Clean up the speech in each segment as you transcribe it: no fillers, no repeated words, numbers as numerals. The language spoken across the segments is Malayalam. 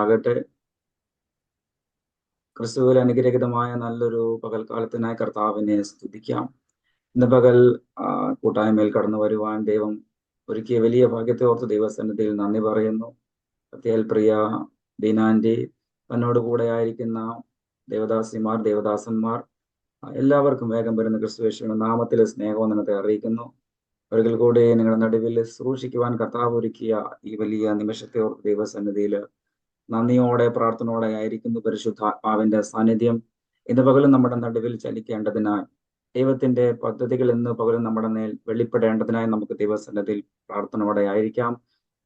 ചെയ്യുമാറാകട്ടെ. ക്രിസ്തുവിൽ അനുഗ്രഹീതമായ നല്ലൊരു പകൽക്കാലത്തിനായി കർത്താവിനെ സ്തുതിക്കാം. ഇന്ന് പകൽ കൂട്ടായ്മയിൽ കടന്നു വരുവാൻ ദൈവം ഒരുക്കിയ വലിയ ഭാഗ്യത്തെ ഓർത്ത് ദൈവസന്നിധിയിൽ നന്ദി പറയുന്നു. പ്രത്യേക പ്രിയ ബീനാൻറ്റി, തന്നോട് കൂടെ ആയിരിക്കുന്ന ദേവദാസിമാർ, ദേവദാസന്മാർ എല്ലാവർക്കും വേഗം വരുന്ന ക്രിസ്തുയേശുവിന്റെ നാമത്തിൽ സ്നേഹവന്ദനത്തെ അറിയിക്കുന്നു. ഒരിക്കൽ കൂടി നിങ്ങളുടെ നടുവിൽ സൂക്ഷിക്കുവാൻ കർത്താവ് ഒരുക്കിയ ഈ വലിയ നിമിഷത്തെ ഓർത്ത് ദൈവസന്നിധിയിൽ നന്ദിയോടെ പ്രാർത്ഥനയോടെ ആയിരിക്കുന്നു. പരിശുദ്ധാത്മാവിന്റെ സാന്നിധ്യം ഇന്ന് പകലും നമ്മുടെ നടുവിൽ ചലിക്കേണ്ടതിനായി, ദൈവത്തിന്റെ പദ്ധതികൾ ഇന്ന് പകലും നമ്മുടെ മേൽ വെളിപ്പെടേണ്ടതിനായി നമുക്ക് ദൈവസന്നിധിയിൽ പ്രാർത്ഥനയോടെ ആയിരിക്കാം.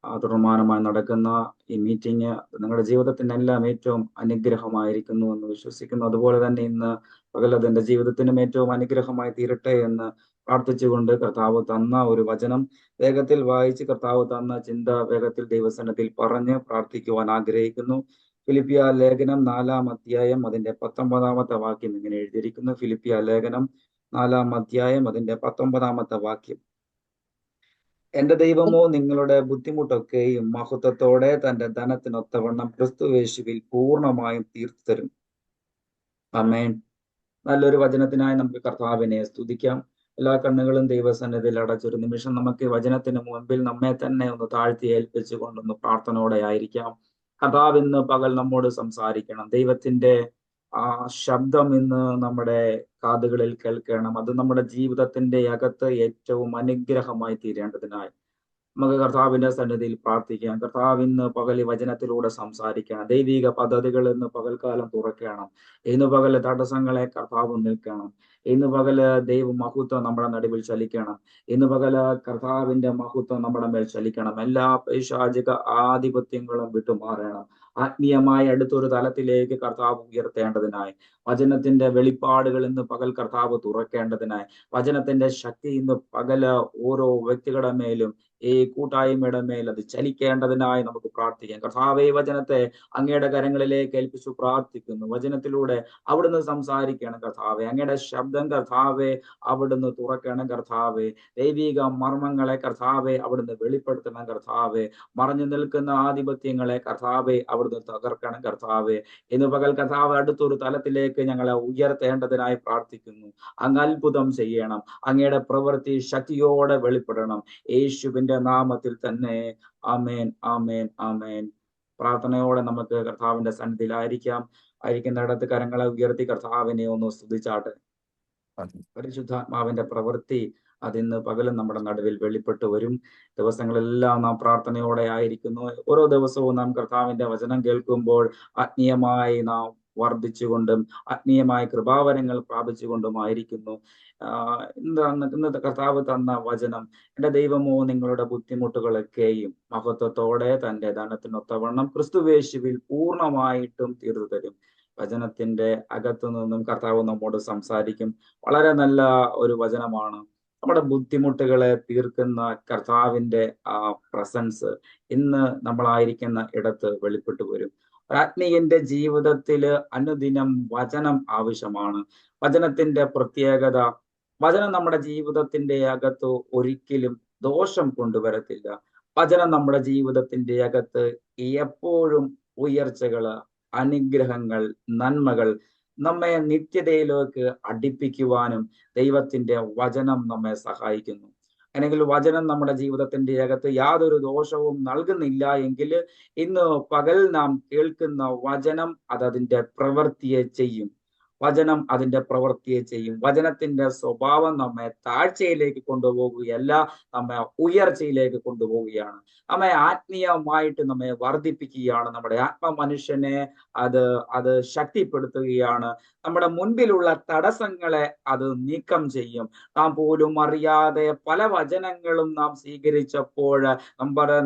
തുടർമാനമായി നടക്കുന്ന ഈ മീറ്റിംഗ് നിങ്ങളുടെ ജീവിതത്തിനെല്ലാം ഏറ്റവും അനുഗ്രഹമായിരിക്കുന്നു എന്ന് വിശ്വസിക്കുന്നു. അതുപോലെ തന്നെ ഇന്ന് പകൽ അതെന്റെ ജീവിതത്തിനും ഏറ്റവും അനുഗ്രഹമായി തീരട്ടെ എന്ന് പ്രാർത്ഥിച്ചുകൊണ്ട് കർത്താവ് തന്ന ഒരു വചനം വേഗത്തിൽ വായിച്ച് കർത്താവ് തന്ന ചിന്ത വേഗത്തിൽ ദൈവസന്നിധിയിൽ പറഞ്ഞ് പ്രാർത്ഥിക്കുവാൻ ആഗ്രഹിക്കുന്നു. ഫിലിപ്പിയ ലേഖനം 4-ാം അധ്യായം അതിന്റെ 19-ാമത്തെ വാക്യം ഇങ്ങനെ എഴുതിയിരിക്കുന്നു. ഫിലിപ്പിയ ലേഖനം 4-ാം അധ്യായം അതിന്റെ 19-ാമത്തെ വാക്യം: എന്റെ ദൈവമോ നിങ്ങളുടെ ബുദ്ധിമുട്ടൊക്കെയും മഹത്വത്തോടെ തന്റെ ധനത്തിനൊത്തവണ്ണം ക്രിസ്തുയേശുവിൽ പൂർണ്ണമായും തീർത്തു തരും. ആമേൻ. നല്ലൊരു വചനത്തിനായി നമുക്ക് കർത്താവിനെ സ്തുതിക്കാം. എല്ലാ കണ്ണുകളും ദൈവസന്നിധിയിൽ അടച്ചൊരു നിമിഷം നമുക്ക് വചനത്തിന് മുൻപിൽ നമ്മെ തന്നെ ഒന്ന് താഴ്ത്തി ഏൽപ്പിച്ചുകൊണ്ടൊന്ന് പ്രാർത്ഥനയോടെ ആയിരിക്കാം. കർത്താവ് ഇന്ന് പകൽ നമ്മോട് സംസാരിക്കണം. ദൈവത്തിന്റെ ശബ്ദം ഇന്ന് നമ്മുടെ കാതുകളിൽ കേൾക്കണം. അത് നമ്മുടെ ജീവിതത്തിന്റെ അകത്ത് ഏറ്റവും അനുഗ്രഹമായി തീരേണ്ടതിനായി നമുക്ക് കർത്താവിന്റെ സന്നിധിയിൽ പ്രാർത്ഥിക്കാം. കർത്താവ് ഇന്ന് പകൽ വചനത്തിലൂടെ സംസാരിക്കണം. ദൈവിക പദ്ധതികൾ ഇന്ന് പകൽക്കാലം തുറക്കണം. ഇന്ന് പകല് തടസ്സങ്ങളെ കർത്താവ് നിൽക്കണം. ഇന്ന് പകല് ദൈവ മഹത്വം നമ്മുടെ നടുവിൽ ചലിക്കണം. ഇന്ന് പകല് കർത്താവിന്റെ മഹത്വം നമ്മുടെ മേൽ ചലിക്കണം. എല്ലാ പൈശാചിക ആധിപത്യങ്ങളും വിട്ടുമാറണം. ആത്മീയമായ അടുത്തൊരു തലത്തിലേക്ക് കർത്താവ് ഉയർത്തേണ്ടതിനായി, വചനത്തിന്റെ വെളിപ്പാടുകൾ ഇന്ന് പകൽ കർത്താവ് തുറക്കേണ്ടതിനായി, വചനത്തിന്റെ ശക്തി ഇന്ന് പകല് ഓരോ വ്യക്തികളുടെ മേലും ഈ കൂട്ടായ്മയുടെ മേൽ അത് ചലിക്കേണ്ടതിനായി നമുക്ക് പ്രാർത്ഥിക്കാം. കർത്താവേ, വചനത്തെ അങ്ങയുടെ കരങ്ങളിലേക്ക് ഏൽപ്പിച്ചു പ്രാർത്ഥിക്കുന്നു. വചനത്തിലൂടെ അവിടുന്ന് സംസാരിക്കണം കർത്താവെ. അങ്ങയുടെ ശബ്ദം കർത്താവെ അവിടുന്ന് തുറക്കണം കർത്താവെ. ദൈവിക മർമ്മങ്ങളെ കർത്താവെ അവിടുന്ന് വെളിപ്പെടുത്തണം കർത്താവെ. മറഞ്ഞു നിൽക്കുന്ന ആധിപത്യങ്ങളെ കർത്താവെ അവിടുന്ന് തകർക്കണം കർത്താവെ. ഇന്ന് പകൽ കർത്താവ് അടുത്തൊരു തലത്തിലേക്ക് ഞങ്ങളെ ഉയർത്തേണ്ടതിനായി പ്രാർത്ഥിക്കുന്നു. അങ്ങ് അത്ഭുതം ചെയ്യണം. അങ്ങയുടെ പ്രവൃത്തി ശക്തിയോടെ വെളിപ്പെടണം. യേശുവിന്റെ നാമത്തിൽ തന്നെ. ആമേൻ, ആമേൻ, ആമേൻ. പ്രാർത്ഥനയോടെ നമുക്ക് കർത്താവിന്റെ സന്നിധിയിലായിരിക്കാം. ആയിരിക്കുന്നിടത്ത് കരങ്ങളെ ഉയർത്തി കർത്താവിനെ ഒന്ന് സ്തുതിച്ചാട്ടെ. പരിശുദ്ധാത്മാവിന്റെ പ്രവൃത്തി അതിന്ന് പകലും നമ്മുടെ നടുവിൽ വെളിപ്പെട്ടു വരും. ദിവസങ്ങളെല്ലാം നാം പ്രാർത്ഥനയോടെ ആയിരിക്കുന്നു. ഓരോ ദിവസവും നാം കർത്താവിന്റെ വചനം കേൾക്കുമ്പോൾ ആത്മീയമായി നാം വർദ്ധിച്ചുകൊണ്ടും ആത്മീയമായ കൃപാവരങ്ങൾ പ്രാപിച്ചുകൊണ്ടുമായിരിക്കുന്നു. ഇന്നത്തെ കർത്താവ് തന്ന വചനം: എന്റെ ദൈവമോ നിങ്ങളുടെ ബുദ്ധിമുട്ടുകളൊക്കെയും മഹത്വത്തോടെ തന്റെ ധനത്തിനൊത്തവണ്ണം ക്രിസ്തുയേശുവിൽ പൂർണ്ണമായിട്ടും തീർത്തു തരും. വചനത്തിന്റെ അകത്തു നിന്നും കർത്താവ് നമ്മോട് സംസാരിക്കും. വളരെ നല്ല ഒരു വചനമാണ്. നമ്മുടെ ബുദ്ധിമുട്ടുകളെ തീർക്കുന്ന കർത്താവിന്റെ പ്രസൻസ് ഇന്ന് നമ്മളായിരിക്കുന്ന ഇടത്ത് വെളിപ്പെട്ടു വരും. ആത്മീയന്റെ ജീവിതത്തില് അനുദിനം വചനം ആവശ്യമാണ്. വചനത്തിന്റെ പ്രത്യേകത, വചനം നമ്മുടെ ജീവിതത്തിന്റെ അകത്ത് ഒരിക്കലും ദോഷം കൊണ്ടുവരത്തില്ല. വചനം നമ്മുടെ ജീവിതത്തിന്റെ അകത്ത് എപ്പോഴും ഉയർച്ചകള്, അനുഗ്രഹങ്ങൾ, നന്മകൾ, നമ്മെ നിത്യതയിലേക്ക് അടുപ്പിക്കുവാനും ദൈവത്തിന്റെ വചനം നമ്മെ സഹായിക്കുന്നു. അല്ലെങ്കിൽ വചനം നമ്മുടെ ജീവിതത്തിന്റെ അകത്ത് യാതൊരു ദോഷവും നൽകുന്നില്ല എങ്കിൽ ഇന്ന് പകൽ നാം കേൾക്കുന്ന വചനം അതിന്റെ പ്രവൃത്തിയെ ചെയ്യും. വചനം അതിന്റെ പ്രവൃത്തിയെ ചെയ്യും. വചനത്തിന്റെ സ്വഭാവം നമ്മെ താഴ്ചയിലേക്ക് കൊണ്ടുപോവുകയല്ല, നമ്മെ ഉയർച്ചയിലേക്ക് കൊണ്ടുപോവുകയാണ്. നമ്മെ ആത്മീയമായിട്ട് നമ്മെ വർദ്ധിപ്പിക്കുകയാണ്. നമ്മുടെ ആത്മ മനുഷ്യനെ അത് ശക്തിപ്പെടുത്തുകയാണ്. നമ്മുടെ മുൻപിലുള്ള തടസ്സങ്ങളെ അത് നീക്കം ചെയ്യും. നാം പോലും അറിയാതെ പല വചനങ്ങളും നാം സ്വീകരിച്ചപ്പോൾ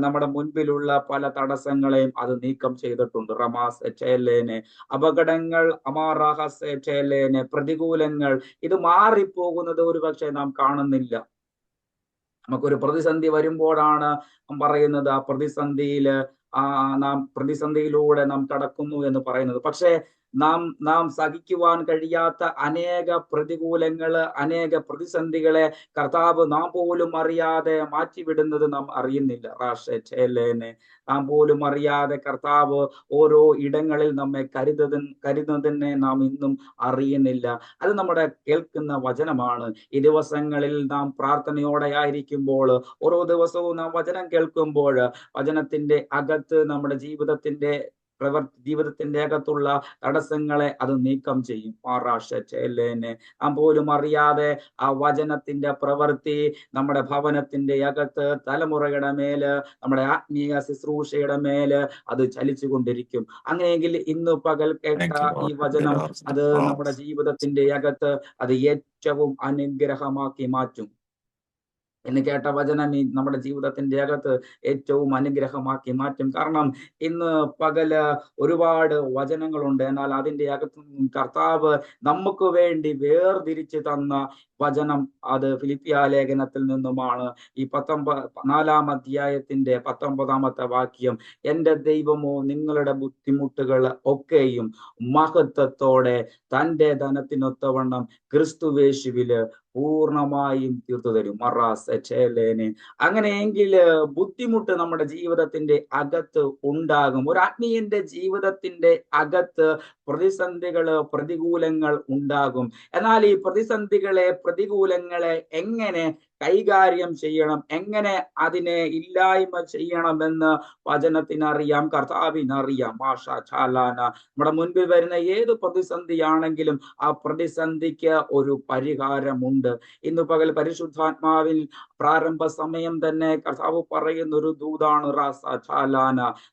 നമ്മുടെ മുൻപിലുള്ള പല തടസ്സങ്ങളെയും അത് നീക്കം ചെയ്തിട്ടുണ്ട്. റമാസ് ചേലേനെ അപകടങ്ങൾ, അമാറാഹസ് ചേലേനെ പ്രതികൂലങ്ങൾ, ഇത് മാറിപ്പോകുന്നത് ഒരുപക്ഷെ നാം കാണുന്നില്ല. നമുക്കൊരു പ്രതിസന്ധി വരുമ്പോഴാണ് പറയുന്നത് ആ പ്രതിസന്ധിയിലൂടെ നാം കടക്കുന്നു എന്ന് പറയുന്നത്. പക്ഷേ നാം സഹിക്കുവാൻ കഴിയാത്ത അനേക പ്രതികൂലങ്ങള്, അനേക പ്രതിസന്ധികളെ കർത്താവ് നാം പോലും അറിയാതെ മാറ്റിവിടുന്നത് നാം അറിയുന്നില്ല. നാം പോലും അറിയാതെ കർത്താവ് ഓരോ ഇടങ്ങളിൽ നമ്മെ കരുതുന്നതിനെ നാം ഇന്നും അറിയുന്നില്ല. അത് നമ്മുടെ കേൾക്കുന്ന വചനമാണ്. ഈ ദിവസങ്ങളിൽ നാം പ്രാർത്ഥനയോടെ ആയിരിക്കുമ്പോൾ, ഓരോ ദിവസവും നാം വചനം കേൾക്കുമ്പോൾ, വചനത്തിന്റെ അകത്ത് നമ്മുടെ ജീവിതത്തിന്റെ അകത്തുള്ള തടസ്സങ്ങളെ അത് നീക്കം ചെയ്യും. നാം പോലും അറിയാതെ ആ വചനത്തിന്റെ പ്രവൃത്തി നമ്മുടെ ഭവനത്തിന്റെ അകത്ത്, തലമുറയുടെ മേല്, നമ്മുടെ ആത്മീയ ശുശ്രൂഷയുടെ മേല് അത് ചലിച്ചു കൊണ്ടിരിക്കും. അങ്ങനെയെങ്കിൽ ഇന്ന് പകൽ കേട്ട ഈ വചനം അത് നമ്മുടെ ജീവിതത്തിന്റെ അകത്ത് അത് ഏറ്റവും അനുഗ്രഹമാക്കി മാറ്റും. എന്ന് കേട്ട വചനം നമ്മുടെ ജീവിതത്തിന്റെ അകത്ത് ഏറ്റവും അനുഗ്രഹമാക്കി മാറ്റും. കാരണം ഇന്ന് പകല് ഒരുപാട് വചനങ്ങളുണ്ട്. എന്നാൽ അതിന്റെ അകത്ത് കർത്താവ് നമുക്ക് വേണ്ടി വേർതിരിച്ച് തന്ന വചനം അത് ഫിലിപ്പിയ ലേഖനത്തിൽ നിന്നുമാണ്. ഈ 4-ാം അധ്യായത്തിന്റെ 19-ാമത്തെ വാക്യം, എന്റെ ദൈവമോ നിങ്ങളുടെ ബുദ്ധിമുട്ടുകൾ ഒക്കെയും മഹത്വത്തോടെ തന്റെ ധനത്തിനൊത്തവണ്ണം ക്രിസ്തുവേശുവില് പൂർണ്ണമായും തീർത്തു തരും. അങ്ങനെയെങ്കിൽ ബുദ്ധിമുട്ട് നമ്മുടെ ജീവിതത്തിന്റെ അകത്ത് ഉണ്ടാകും. ഒരു ആത്മീയന്റെ ജീവിതത്തിന്റെ അകത്ത് പ്രതിസന്ധികള്, പ്രതികൂലങ്ങൾ ഉണ്ടാകും. എന്നാൽ ഈ പ്രതികൂലങ്ങളെ എങ്ങനെ കൈകാര്യം ചെയ്യണം, എങ്ങനെ അതിനെ ഇല്ലായ്മ ചെയ്യണമെന്ന് വചനത്തിനറിയാം, കർത്താവിനറിയാം. നമ്മുടെ മുൻപിൽ വരുന്ന ഏത് പ്രതിസന്ധിയാണെങ്കിലും ആ പ്രതിസന്ധിക്ക് ഒരു പരിഹാരമുണ്ട്. ഇന്ന് പകൽ പരിശുദ്ധാത്മാവിൽ പ്രാരംഭ സമയം തന്നെ കർത്താവ് പറയുന്ന ഒരു ദൂതാണ്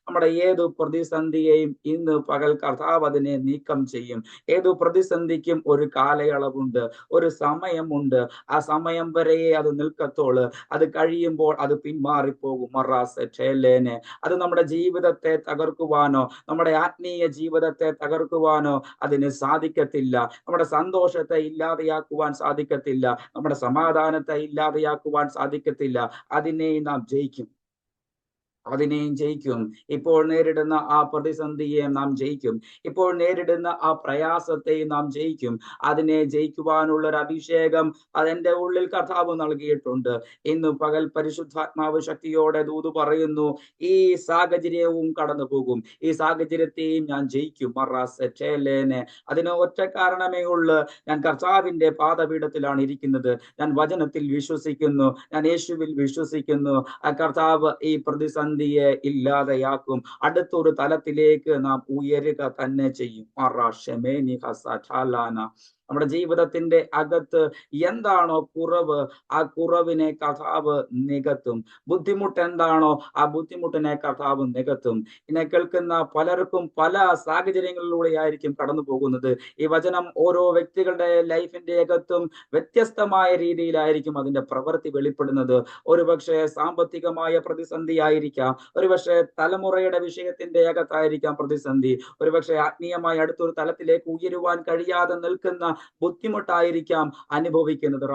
നമ്മുടെ ഏതു പ്രതിസന്ധിയെയും ഇന്ന് പകൽ കർത്താവ് അതിനെ നീക്കം ചെയ്യും. ഏതു പ്രതിസന്ധിക്കും ഒരു കാലയളവുണ്ട്, ഒരു സമയമുണ്ട്. ആ സമയം വരെയേ അത് നിൽക്കത്തോള്. അത് കഴിയുമ്പോൾ അത് പിന്മാറിപ്പോകും. അത് നമ്മുടെ ജീവിതത്തെ തകർക്കുവാനോ, നമ്മുടെ ആത്മീയ ജീവിതത്തെ തകർക്കുവാനോ അതിന് സാധിക്കത്തില്ല. നമ്മുടെ സന്തോഷത്തെ ഇല്ലാതെയാക്കുവാൻ സാധിക്കത്തില്ല. നമ്മുടെ സമാധാനത്തെ ഇല്ലാതെയാക്കുവാൻ സാധിക്കത്തില്ല. അതിനെയും നാം ജയിക്കും. ഇപ്പോൾ നേരിടുന്ന ആ പ്രതിസന്ധിയെ നാം ജയിക്കും. ഇപ്പോൾ നേരിടുന്ന ആ പ്രയാസത്തെയും നാം ജയിക്കും. അതിനെ ജയിക്കുവാനുള്ള ഒരു അഭിഷേകം അതെന്റെ ഉള്ളിൽ കർത്താവ് നൽകിയിട്ടുണ്ട്. ഇന്ന് പകൽ പരിശുദ്ധാത്മാവ് ശക്തിയോടെ ദൂത് പറയുന്നു, ഈ സാഹചര്യവും കടന്നു പോകും, ഈ സാഹചര്യത്തെയും ഞാൻ ജയിക്കും. അതിന് ഒറ്റ കാരണമേ ഉള്ളൂ, ഞാൻ കർത്താവിന്റെ പാദപീഠത്തിലാണ് ഇരിക്കുന്നത്. ഞാൻ വചനത്തിൽ വിശ്വസിക്കുന്നു, ഞാൻ യേശുവിൽ വിശ്വസിക്കുന്നു. ആ കർത്താവ് ഈ പ്രതിസന്ധിയെ ഇല്ലാതെയാക്കും. അടുത്തൊരു തലത്തിലേക്ക് നാം ഉയരുക തന്നെ ചെയ്യും. നമ്മുടെ ജീവിതത്തിന്റെ അകത്ത് എന്താണോ കുറവ്, ആ കുറവിനെ കർത്താവ് നികത്തും. ബുദ്ധിമുട്ട് എന്താണോ ആ ബുദ്ധിമുട്ടിനെ കർത്താവ് നികത്തും. ഇതിനെ കേൾക്കുന്ന പലർക്കും പല സാഹചര്യങ്ങളിലൂടെ ആയിരിക്കും കടന്നു പോകുന്നത്. ഈ വചനം ഓരോ വ്യക്തികളുടെ ലൈഫിന്റെ അകത്തും വ്യത്യസ്തമായ രീതിയിലായിരിക്കും അതിന്റെ പ്രവൃത്തി വെളിപ്പെടുന്നത്. ഒരുപക്ഷെ സാമ്പത്തികമായ പ്രതിസന്ധി ആയിരിക്കാം, ഒരുപക്ഷെ തലമുറയുടെ വിഷയത്തിന്റെ അകത്തായിരിക്കാം പ്രതിസന്ധി, ഒരുപക്ഷെ ആത്മീയമായി അടുത്തൊരു തലത്തിലേക്ക് ഉയരുവാൻ കഴിയാതെ നിൽക്കുന്ന ബുദ്ധിമുട്ടായിരിക്കാം അനുഭവിക്കുന്നത്.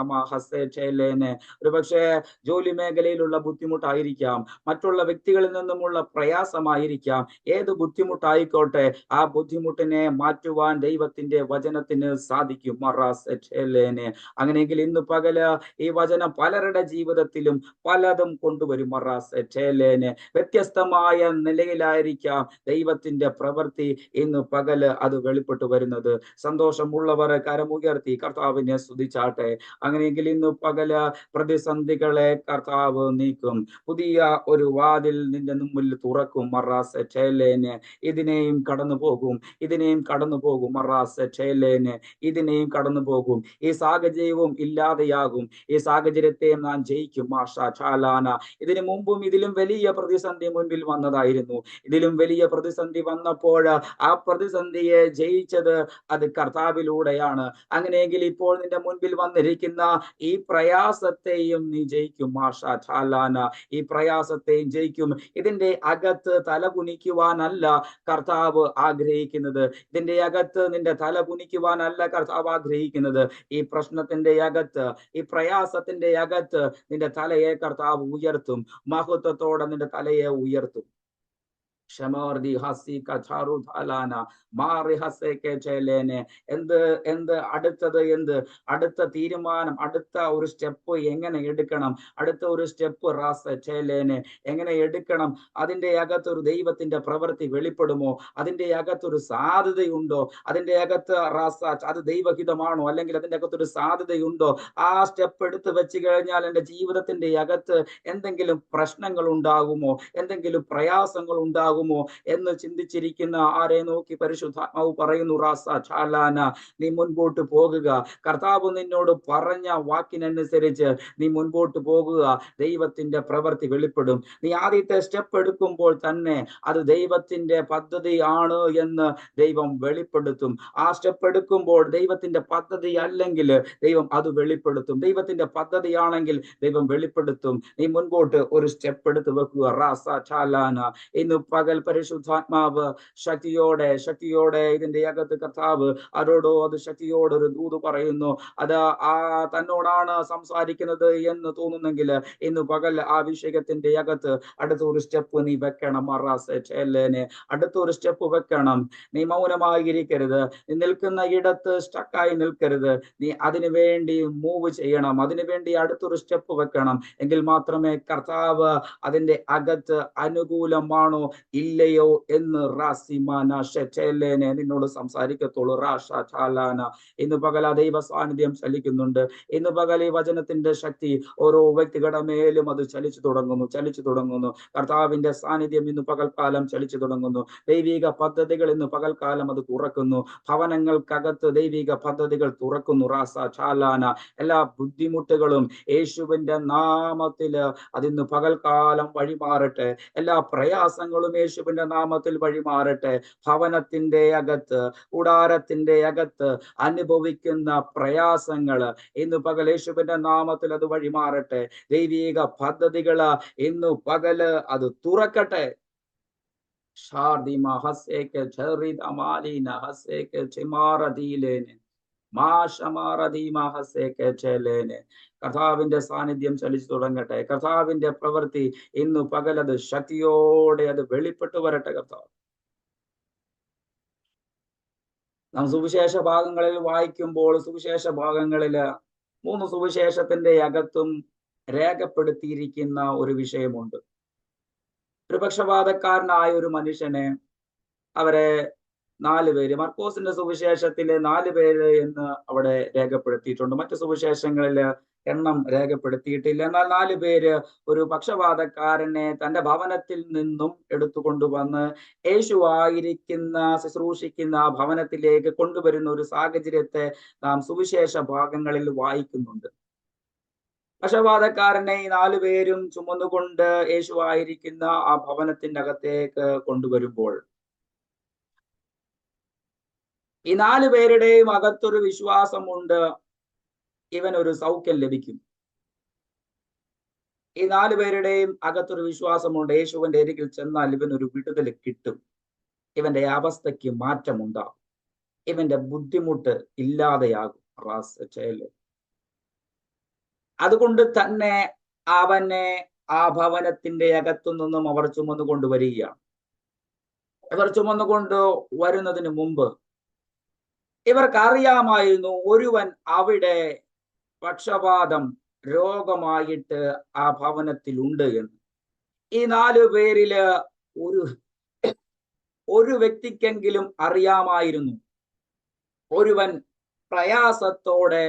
ഒരുപക്ഷെ ജോലി മേഖലയിലുള്ള ബുദ്ധിമുട്ടായിരിക്കാം, മറ്റുള്ള വ്യക്തികളിൽ നിന്നുമുള്ള പ്രയാസമായിരിക്കാം. ഏത് ബുദ്ധിമുട്ടായിക്കോട്ടെ, ആ ബുദ്ധിമുട്ടിനെ മാറ്റുവാൻ ദൈവത്തിന്റെ വചനത്തിന് സാധിക്കും. അങ്ങനെയെങ്കിൽ ഇന്ന് പകല് ഈ വചനം പലരുടെ ജീവിതത്തിലും പലതും കൊണ്ടുവരും. വ്യത്യസ്തമായ നിലയിലായിരിക്കാം ദൈവത്തിന്റെ പ്രവൃത്തി ഇന്ന് പകല് അത് വെളിപ്പെട്ടു വരുന്നത്. സന്തോഷമുള്ളവർ കരമുയർത്തി കർത്താവിനെ സ്തുതിച്ചാട്ടെ. അങ്ങനെയെങ്കിൽ ഇന്ന് പകല് പ്രതിസന്ധികളെ കർത്താവ് നീക്കും. പുതിയ ഒരു വാതിൽ നിന്റെ മുമ്പിൽ തുറക്കും. ഇതിനെയും കടന്നു പോകും, ഇതിനെയും കടന്നു പോകും. ഇതിനെയും കടന്നു പോകും. ഈ സാഹചര്യവും ഇല്ലാതെയാകും. ഈ സാഹചര്യത്തെ നാം ജയിക്കും. ഇതിനു മുമ്പും ഇതിലും വലിയ പ്രതിസന്ധി മുൻപിൽ വന്നതായിരുന്നു. ഇതിലും വലിയ പ്രതിസന്ധി വന്നപ്പോൾ ആ പ്രതിസന്ധിയെ ജയിച്ചത് അത് കർത്താവിലൂടെയാണ്. അങ്ങനെയെങ്കിൽ ഇപ്പോൾ നിന്റെ മുൻപിൽ വന്നിരിക്കുന്ന ഈ പ്രയാസത്തെയും നീ ജയിക്കും. ഈ പ്രയാസത്തെയും ജയിക്കും. ഇതിന്റെ അകത്ത് തലകുനിക്കുവാനല്ല കർത്താവ് ആഗ്രഹിക്കുന്നത്. ഇതിന്റെ അകത്ത് നിന്റെ തല കുനിക്കുവാനല്ല കർത്താവ് ആഗ്രഹിക്കുന്നത്. ഈ പ്രശ്നത്തിന്റെ അകത്ത്, ഈ പ്രയാസത്തിന്റെ അകത്ത് നിന്റെ തലയെ കർത്താവ് ഉയർത്തും. മഹത്വത്തോടെ നിന്റെ തലയെ ഉയർത്തും. ഷമോർദി ഹസി കഥാറു ധാലാന മാറി ഹസേക്കെ ചേലേനെ. എന്ത് എന്ത് അടുത്തത് എന്ത് അടുത്ത തീരുമാനം, അടുത്ത ഒരു സ്റ്റെപ്പ് എങ്ങനെ എടുക്കണം, അടുത്ത ഒരു സ്റ്റെപ്പ് റാസ ചേലേനെ എങ്ങനെ എടുക്കണം, അതിന്റെ അകത്തൊരു ദൈവത്തിന്റെ പ്രവൃത്തി വെളിപ്പെടുമോ, അതിന്റെ അകത്തൊരു സാധ്യതയുണ്ടോ, അതിന്റെ അകത്ത് റാസ അത് ദൈവഹിതമാണോ, അല്ലെങ്കിൽ അതിന്റെ അകത്തൊരു സാധ്യതയുണ്ടോ, ആ സ്റ്റെപ്പ് എടുത്ത് വെച്ച് കഴിഞ്ഞാൽ എൻ്റെ ജീവിതത്തിന്റെ അകത്ത് എന്തെങ്കിലും പ്രശ്നങ്ങൾ ഉണ്ടാകുമോ, എന്തെങ്കിലും പ്രയാസങ്ങൾ ഉണ്ടാകുമോ എന്ന് ചിന്തിച്ചിരിക്കുന്ന ആരെ നോക്കി പരിശുദ്ധാത്മാവ് പറയുന്നു, റാസ ചാലാന, നീ മുൻപോട്ട് പോകുക. കർത്താവ് നിന്നോട് പറഞ്ഞ വാക്കിനനുസരിച്ച് നീ മുൻപോട്ട് പോകുക. ദൈവത്തിന്റെ പ്രവൃത്തി വെളിപ്പെടും. നീ ആദ്യത്തെ സ്റ്റെപ്പ് എടുക്കുമ്പോൾ തന്നെ അത് ദൈവത്തിന്റെ പദ്ധതിയാണ് എന്ന് ദൈവം വെളിപ്പെടുത്തും. ആ സ്റ്റെപ്പ് എടുക്കുമ്പോൾ ദൈവത്തിന്റെ പദ്ധതി അല്ലെങ്കിൽ ദൈവം അത് വെളിപ്പെടുത്തും. ദൈവത്തിന്റെ പദ്ധതിയാണെങ്കിൽ ദൈവം വെളിപ്പെടുത്തും. നീ മുൻപോട്ട് ഒരു സ്റ്റെപ്പ് എടുത്ത് വെക്കുക. റാസ ചാലാന. ഇന്ന് പകൽ പരിശുദ്ധാത്മാവ് ശക്തിയോടെ ഇതിന്റെ അകത്ത് കർത്താവ് ആരോടോ അത് ശക്തിയോടെ ഒരു ദൂത് പറയുന്നു. അത് തന്നോടാണ് സംസാരിക്കുന്നത് എന്ന് തോന്നുന്നെങ്കിൽ ഇന്ന് പകൽ ആ വിഷയത്തിന്റെ അകത്ത് അടുത്തൊരു സ്റ്റെപ്പ് നീ വെക്കണം. അടുത്തൊരു സ്റ്റെപ്പ് വെക്കണം. നീ മൗനമായിരിക്കരുത്. നീ നിൽക്കുന്ന ഇടത്ത് സ്റ്റക്കായി നിൽക്കരുത്. നീ അതിനു വേണ്ടി മൂവ് ചെയ്യണം. അതിനുവേണ്ടി അടുത്തൊരു സ്റ്റെപ്പ് വെക്കണം. എങ്കിൽ മാത്രമേ കർത്താവ് അതിന്റെ അകത്ത് അനുകൂലമാണോ ഇല്ലയോ എന്ന് നിന്നോട് സംസാരിക്കത്തുള്ളൂ. ഇന്ന് പകൽ ആ ദൈവ സാന്നിധ്യം ചലിക്കുന്നുണ്ട്. ഇന്ന് പകൽ ഈ വചനത്തിന്റെ ശക്തി ഓരോ വ്യക്തികളുടെ മേലും അത് ചലിച്ചു തുടങ്ങുന്നു. കർത്താവിന്റെ സാന്നിധ്യം ഇന്ന് പകൽക്കാലം ചലിച്ചു തുടങ്ങുന്നു. ദൈവിക പദ്ധതികൾ ഇന്ന് പകൽക്കാലം അത് തുറക്കുന്നു. ഭവനങ്ങൾക്കകത്ത് ദൈവിക പദ്ധതികൾ തുറക്കുന്നു. റാസ ചാലാന. എല്ലാ ബുദ്ധിമുട്ടുകളും യേശുവിന്റെ നാമത്തിൽ അതിന്ന് പകൽക്കാലം വഴിമാറട്ടെ. എല്ലാ പ്രയാസങ്ങളും യേശുവിന്റെ നാമത്തിൽ വഴിമാറട്ടെ. ഭവനത്തിന്റെ അകത്ത്, കൂടാരത്തിന്റെ അകത്ത് അനുഭവിക്കുന്ന പ്രയാസങ്ങൾ ഇന്ന് പകൽ യേശുവിന്റെ നാമത്തിൽ അത് വഴിമാറട്ടെ. ദൈവിക പദ്ധതികള് ഇന്ന് പകല് അത് തുറക്കട്ടെ. കർത്താവിന്റെ സാന്നിധ്യം ചലിച്ചു തുടങ്ങട്ടെ. കർത്താവിന്റെ പ്രവൃത്തി ഇന്ന് പകലത് ശക്തിയോടെ അത് വെളിപ്പെട്ടു വരട്ടെ. കർത്താവ് നാം സുവിശേഷ ഭാഗങ്ങളിൽ വായിക്കുമ്പോൾ സുവിശേഷ ഭാഗങ്ങളില് 3 സുവിശേഷത്തിന്റെ അകത്തും രേഖപ്പെടുത്തിയിരിക്കുന്ന ഒരു വിഷയമുണ്ട്. ഒരു പക്ഷപാതക്കാരനായ ഒരു മനുഷ്യനെ അവരെ 4 പേര്, മർക്കോസിന്റെ സുവിശേഷത്തില് 4 പേര് എന്ന് അവിടെ രേഖപ്പെടുത്തിയിട്ടുണ്ട്. മറ്റു സുവിശേഷങ്ങളില് എണ്ണം രേഖപ്പെടുത്തിയിട്ടില്ല. എന്നാൽ 4 പേര് ഒരു പക്ഷപാതക്കാരനെ തന്റെ ഭവനത്തിൽ നിന്നും എടുത്തുകൊണ്ടുവന്ന് യേശു ആയിരിക്കുന്ന ശുശ്രൂഷിക്കുന്ന ആ ഭവനത്തിലേക്ക് കൊണ്ടുവരുന്ന ഒരു സാഹചര്യത്തെ നാം സുവിശേഷ ഭാഗങ്ങളിൽ വായിക്കുന്നുണ്ട്. പക്ഷപാതക്കാരനെ ഈ 4 പേരും ചുമന്നുകൊണ്ട് യേശു ആയിരിക്കുന്ന ആ ഭവനത്തിന്റെ അകത്തേക്ക് കൊണ്ടുവരുമ്പോൾ ഈ 4 പേരുടെയും അകത്തൊരു വിശ്വാസമുണ്ട്, ഇവൻ ഒരു സൗഖ്യം ലഭിക്കും. ഈ 4 പേരുടെയും അകത്തൊരു വിശ്വാസമുണ്ട്, യേശുവിന്റെ അരികിൽ ചെന്നാൽ ഇവൻ ഒരു വിടുതൽ കിട്ടും, ഇവന്റെ അവസ്ഥയ്ക്ക് മാറ്റമുണ്ടാകും, ഇവന്റെ ബുദ്ധിമുട്ട് ഇല്ലാതെയാകും. അതുകൊണ്ട് തന്നെ അവനെ ആ ഭവനത്തിന്റെ അകത്തു നിന്നും അവർ ചുമന്നു കൊണ്ടുവരികയാണ്. ഇവർ ചുമന്നുകൊണ്ട് വരുന്നതിന് മുമ്പ് ഇവർക്ക് അറിയാമായിരുന്നു ഒരുവൻ അവിടെ പക്ഷപാതം രോഗമായിട്ട് ആ ഭവനത്തിൽ ഉണ്ട് എന്ന്. ഈ 4 പേരില് ഒരു വ്യക്തിക്കെങ്കിലും അറിയാമായിരുന്നു ഒരുവൻ പ്രയാസത്തോടെ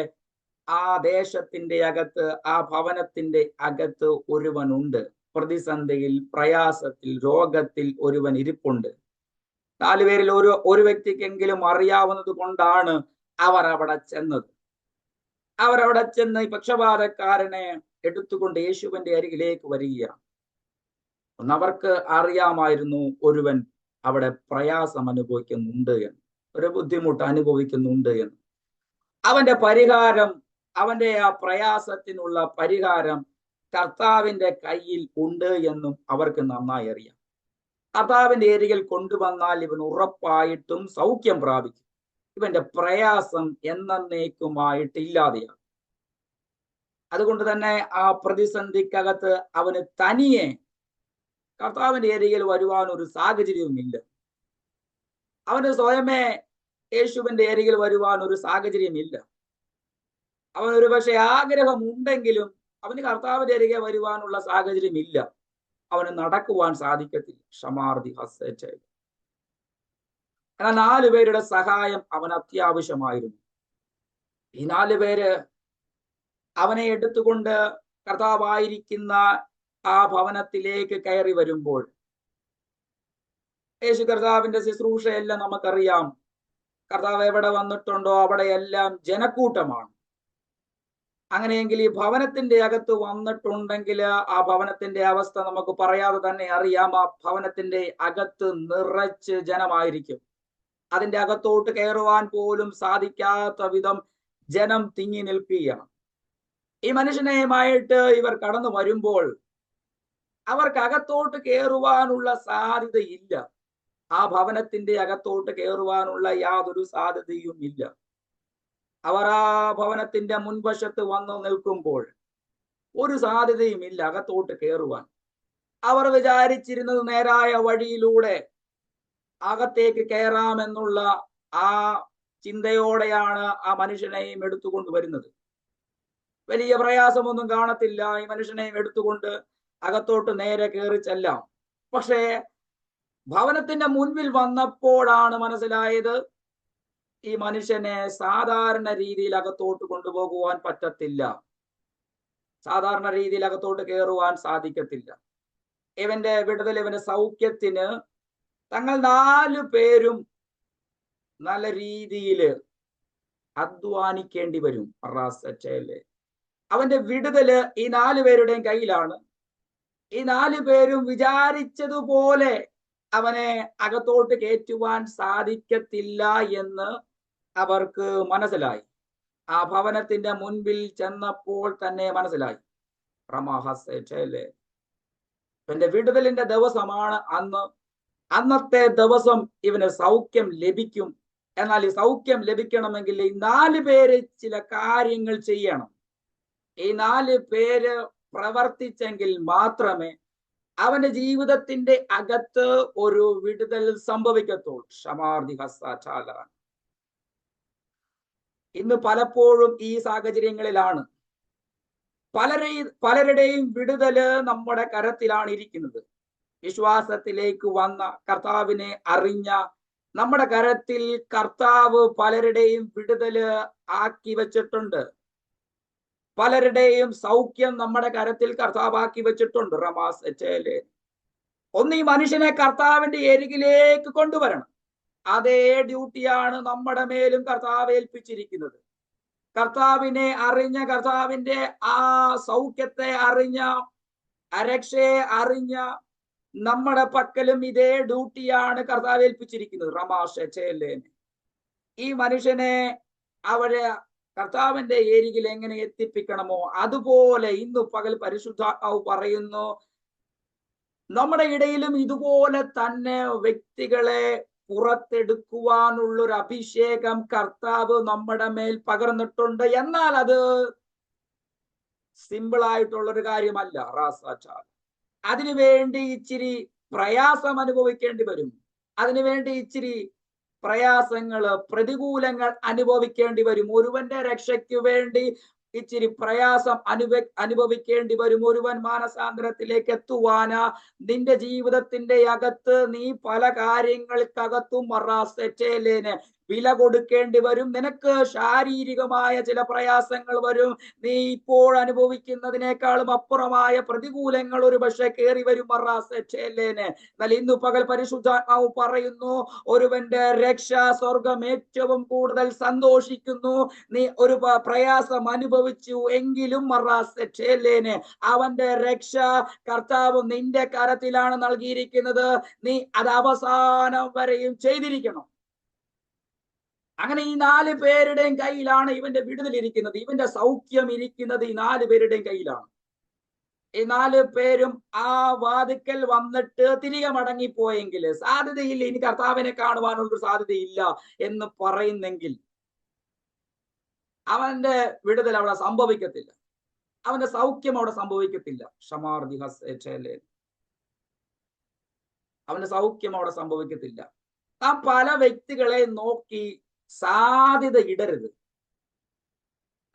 ആ ദേശത്തിന്റെ അകത്ത്, ആ ഭവനത്തിന്റെ അകത്ത് ഒരുവനുണ്ട്. പ്രതിസന്ധിയിൽ, പ്രയാസത്തിൽ, രോഗത്തിൽ ഒരുവൻ ഇരിപ്പുണ്ട്. 4 പേരിൽ ഒരു വ്യക്തിക്കെങ്കിലും അറിയാവുന്നത് കൊണ്ടാണ് അവർ അവിടെ ചെന്നത്. അവരവിടെ ചെന്ന് ഈ പക്ഷപാതക്കാരനെ എടുത്തുകൊണ്ട് യേശുവിന്റെ അരികിലേക്ക് വരികയാണ്. അവർക്ക് അറിയാമായിരുന്നു ഒരുവൻ അവിടെ പ്രയാസം അനുഭവിക്കുന്നുണ്ട് എന്ന്, ഒരു ബുദ്ധിമുട്ട് അനുഭവിക്കുന്നുണ്ട് എന്ന്. അവന്റെ പരിഹാരം, അവന്റെ ആ പ്രയാസത്തിനുള്ള പരിഹാരം കർത്താവിന്റെ കയ്യിൽ ഉണ്ട് എന്നും അവർക്ക് നന്നായി അറിയാം. കർത്താവിന്റെ അരികിൽ കൊണ്ടുവന്നാൽ ഇവൻ ഉറപ്പായിട്ടും സൗഖ്യം പ്രാപിക്കും, ഇവന്റെ പ്രയാസം എന്നേക്കുമായിട്ട് ഇല്ലാതെയാകും. അതുകൊണ്ട് തന്നെ ആ പ്രതിസന്ധിക്കകത്ത് അവന് തനിയെ കർത്താവിന്റെ അരികിൽ വരുവാൻ ഒരു സാഹചര്യവുമില്ല. അവന് സ്വയമേ യേശുവിന്റെ അരികിൽ വരുവാൻ ഒരു സാഹചര്യമില്ല. അവൻ ഒരു പക്ഷെ ആഗ്രഹം ഉണ്ടെങ്കിലും അവന് കർത്താവിന്റെ അരികെ വരുവാനുള്ള സാഹചര്യമില്ല. അവന് നടക്കുവാൻ സാധിക്കത്തില്ല. ഷമാർദി ഹസ്സേറ്റ്. എന്നാൽ 4 പേരുടെ സഹായം അവന് അത്യാവശ്യമായിരുന്നു. ഈ 4 പേര് അവനെ എടുത്തുകൊണ്ട് കർത്താവായിരിക്കുന്ന ആ ഭവനത്തിലേക്ക് കയറി വരുമ്പോൾ, യേശു കർത്താവിന്റെ ശുശ്രൂഷയെല്ലാം നമുക്കറിയാം. കർത്താവ് എവിടെ വന്നിട്ടുണ്ടോ അവിടെയെല്ലാം ജനക്കൂട്ടമാണ്. അങ്ങനെയെങ്കിൽ ഈ ഭവനത്തിന്റെ അകത്ത് വന്നിട്ടുണ്ടെങ്കിൽ ആ ഭവനത്തിന്റെ അവസ്ഥ നമുക്ക് പറയാതെ തന്നെ അറിയാം. ആ ഭവനത്തിന്റെ അകത്ത് നിറച്ച് ജനമായിരിക്കും. അതിന്റെ അകത്തോട്ട് കയറുവാൻ പോലും സാധിക്കാത്ത വിധം ജനം തിങ്ങി നിൽക്കുകയാണ്. ഈ മനുഷ്യനെയുമായിട്ട് ഇവർ കടന്നു വരുമ്പോൾ അവർക്ക് അകത്തോട്ട് കയറുവാനുള്ള സാധ്യതയില്ല. ആ ഭവനത്തിന്റെ അകത്തോട്ട് കയറുവാനുള്ള യാതൊരു സാധ്യതയും ഇല്ല. അവർ ആ ഭവനത്തിന്റെ മുൻവശത്ത് വന്നു നിൽക്കുമ്പോൾ ഒരു സാധ്യതയും ഇല്ല അകത്തോട്ട് കയറുവാൻ. അവർ വിചാരിച്ചിരുന്നത് നേരായ വഴിയിലൂടെ അകത്തേക്ക് കയറാമെന്നുള്ള ആ ചിന്തയോടെയാണ് ആ മനുഷ്യനെയും എടുത്തുകൊണ്ട് വരുന്നത്. വലിയ പ്രയാസമൊന്നും കാണത്തില്ല. ഈ മനുഷ്യനെയും എടുത്തുകൊണ്ട് അകത്തോട്ട് നേരെ കയറി ചെല്ലാം. പക്ഷേ ഭവനത്തിന്റെ മുൻപിൽ വന്നപ്പോഴാണ് മനസ്സിലായത് ഈ മനുഷ്യനെ സാധാരണ രീതിയിൽ അകത്തോട്ട് കൊണ്ടുപോകുവാൻ പറ്റത്തില്ല. സാധാരണ രീതിയിൽ അകത്തോട്ട് കയറുവാൻ സാധിക്കത്തില്ല. ഇവന്റെ വിടുതൽ, ഇവന്റെ സൗഖ്യത്തിന് തങ്ങൾ 4 പേരും നല്ല രീതിയിൽ അധ്വാനിക്കേണ്ടി വരും. അവന്റെ വിടുതല് ഈ 4 പേരുടെയും കയ്യിലാണ്. ഈ 4 പേരും വിചാരിച്ചതുപോലെ അവനെ അകത്തോട്ട് കയറ്റുവാൻ സാധിക്കത്തില്ല എന്ന് അവർക്ക് മനസ്സിലായി. ആ ഭവനത്തിന്റെ മുൻപിൽ ചെന്നപ്പോൾ തന്നെ മനസ്സിലായി. ഇവന്റെ വിടുതലിന്റെ ദിവസമാണ് അന്ന്. അന്നത്തെ ദിവസം ഇവന് സൗഖ്യം ലഭിക്കും. എന്നാൽ ഈ സൗഖ്യം ലഭിക്കണമെങ്കിൽ ഈ 4 പേര് ചില കാര്യങ്ങൾ ചെയ്യണം. ഈ 4 പേര് പ്രവർത്തിച്ചെങ്കിൽ മാത്രമേ അവന്റെ ജീവിതത്തിന്റെ അകത്ത് ഒരു വിടുതൽ സംഭവിക്കത്തുള്ളൂ. ഷമാർദി ഹസ്സാചാല. ഇന്ന് പലപ്പോഴും ഈ സാഹചര്യങ്ങളിലാണ് പലരുടെയും വിടുതല് നമ്മുടെ കരത്തിലാണ് ഇരിക്കുന്നത്. വിശ്വാസത്തിലേക്ക് വന്ന, കർത്താവിനെ അറിഞ്ഞ നമ്മുടെ കരത്തിൽ കർത്താവ് പലരുടെയും വിടുതല് ആക്കി വെച്ചിട്ടുണ്ട്. പലരുടെയും സൗഖ്യം നമ്മുടെ കരത്തിൽ കർത്താവാക്കി വെച്ചിട്ടുണ്ട്. ഒന്ന് ഈ മനുഷ്യനെ കർത്താവിന്റെ അരികിലേക്ക് കൊണ്ടുവരണം. അതേ ഡ്യൂട്ടിയാണ് നമ്മുടെ മേലും കർത്താവ് ഏൽപ്പിച്ചിരിക്കുന്നത്. കർത്താവിനെ അറിഞ്ഞ, കർത്താവിന്റെ ആ സൗഖ്യത്തെ അറിഞ്ഞ, രക്ഷയെ അറിഞ്ഞ നമ്മുടെ പക്കലും ഇതേ ഡ്യൂട്ടിയാണ് കർത്താവ് ഏൽപ്പിച്ചിരിക്കുന്നത്. ഈ മനുഷ്യനെ അവരെ കർത്താവിന്റെ ഏരിയിൽ എങ്ങനെ എത്തിപ്പിക്കണമോ അതുപോലെ ഇന്ന് പകൽ പരിശുദ്ധാത്മാവ് പറയുന്നു, നമ്മുടെ ഇടയിലും ഇതുപോലെ തന്നെ വ്യക്തികളെ പുറത്തെടുക്കുവാനുള്ളൊരു അഭിഷേകം കർത്താവ് നമ്മുടെ മേൽ പകർന്നിട്ടുണ്ട്. എന്നാൽ അത് സിമ്പിൾ ആയിട്ടുള്ളൊരു കാര്യമല്ല. അതിനുവേണ്ടി ഇച്ചിരി പ്രയാസം അനുഭവിക്കേണ്ടി വരും. അതിനുവേണ്ടി ഇച്ചിരി പ്രയാസങ്ങള്, പ്രതികൂലങ്ങൾ അനുഭവിക്കേണ്ടി വരും. ഒരുവന്റെ രക്ഷയ്ക്ക് വേണ്ടി ഇച്ചിരി പ്രയാസം അനുഭവിക്കേണ്ടി വരും. ഒരുവൻ മാനസാന്തരത്തിലേക്ക് എത്തുവാന് നിന്റെ ജീവിതത്തിന്റെ അകത്ത് നീ പല കാര്യങ്ങൾക്കകത്തും വില കൊടുക്കേണ്ടി വരും. നിനക്ക് ശാരീരികമായ ചില പ്രയാസങ്ങൾ വരും. നീ ഇപ്പോൾ അനുഭവിക്കുന്നതിനേക്കാളും അപ്പുറമായ പ്രതികൂലങ്ങൾ ഒരു പക്ഷെ കയറി വരും. എന്നാൽ ഇന്നു പകൽ പരിശുദ്ധാത്മാവ് പറയുന്നു, ഒരുവന്റെ രക്ഷ സ്വർഗം ഏറ്റവും കൂടുതൽ സന്തോഷിക്കുന്നു. നീ ഒരു പ്രയാസം അനുഭവിച്ചു എങ്കിലും അവന്റെ രക്ഷ കർത്താവ് നിന്റെ കരത്തിലാണ് നൽകിയിരിക്കുന്നത്. നീ അത് അവസാനം വരെയും ചെയ്തിരിക്കണം. അങ്ങനെ ഈ 4 പേരുടെയും കയ്യിലാണ് ഇവന്റെ വിടുതൽ ഇരിക്കുന്നത്. ഇവന്റെ സൗഖ്യം ഇരിക്കുന്നത് ഈ 4 പേരുടെയും കയ്യിലാണ്. ഈ 4 പേരും ആ വാതിക്കൽ വന്നിട്ട് തിരികെ മടങ്ങിപ്പോയെങ്കിൽ, സാധ്യതയില്ല, ഇനി കർത്താവിനെ കാണുവാനുള്ള സാധ്യതയില്ല എന്ന് പറയുന്നെങ്കിൽ അവന്റെ വിടുതൽ അവിടെ സംഭവിക്കത്തില്ല. അവന്റെ സൗഖ്യം അവിടെ സംഭവിക്കത്തില്ല. അവന്റെ സൗഖ്യം അവിടെ സംഭവിക്കത്തില്ല. നാം പല വ്യക്തികളെ നോക്കി സാധ്യത ഇടരുത്.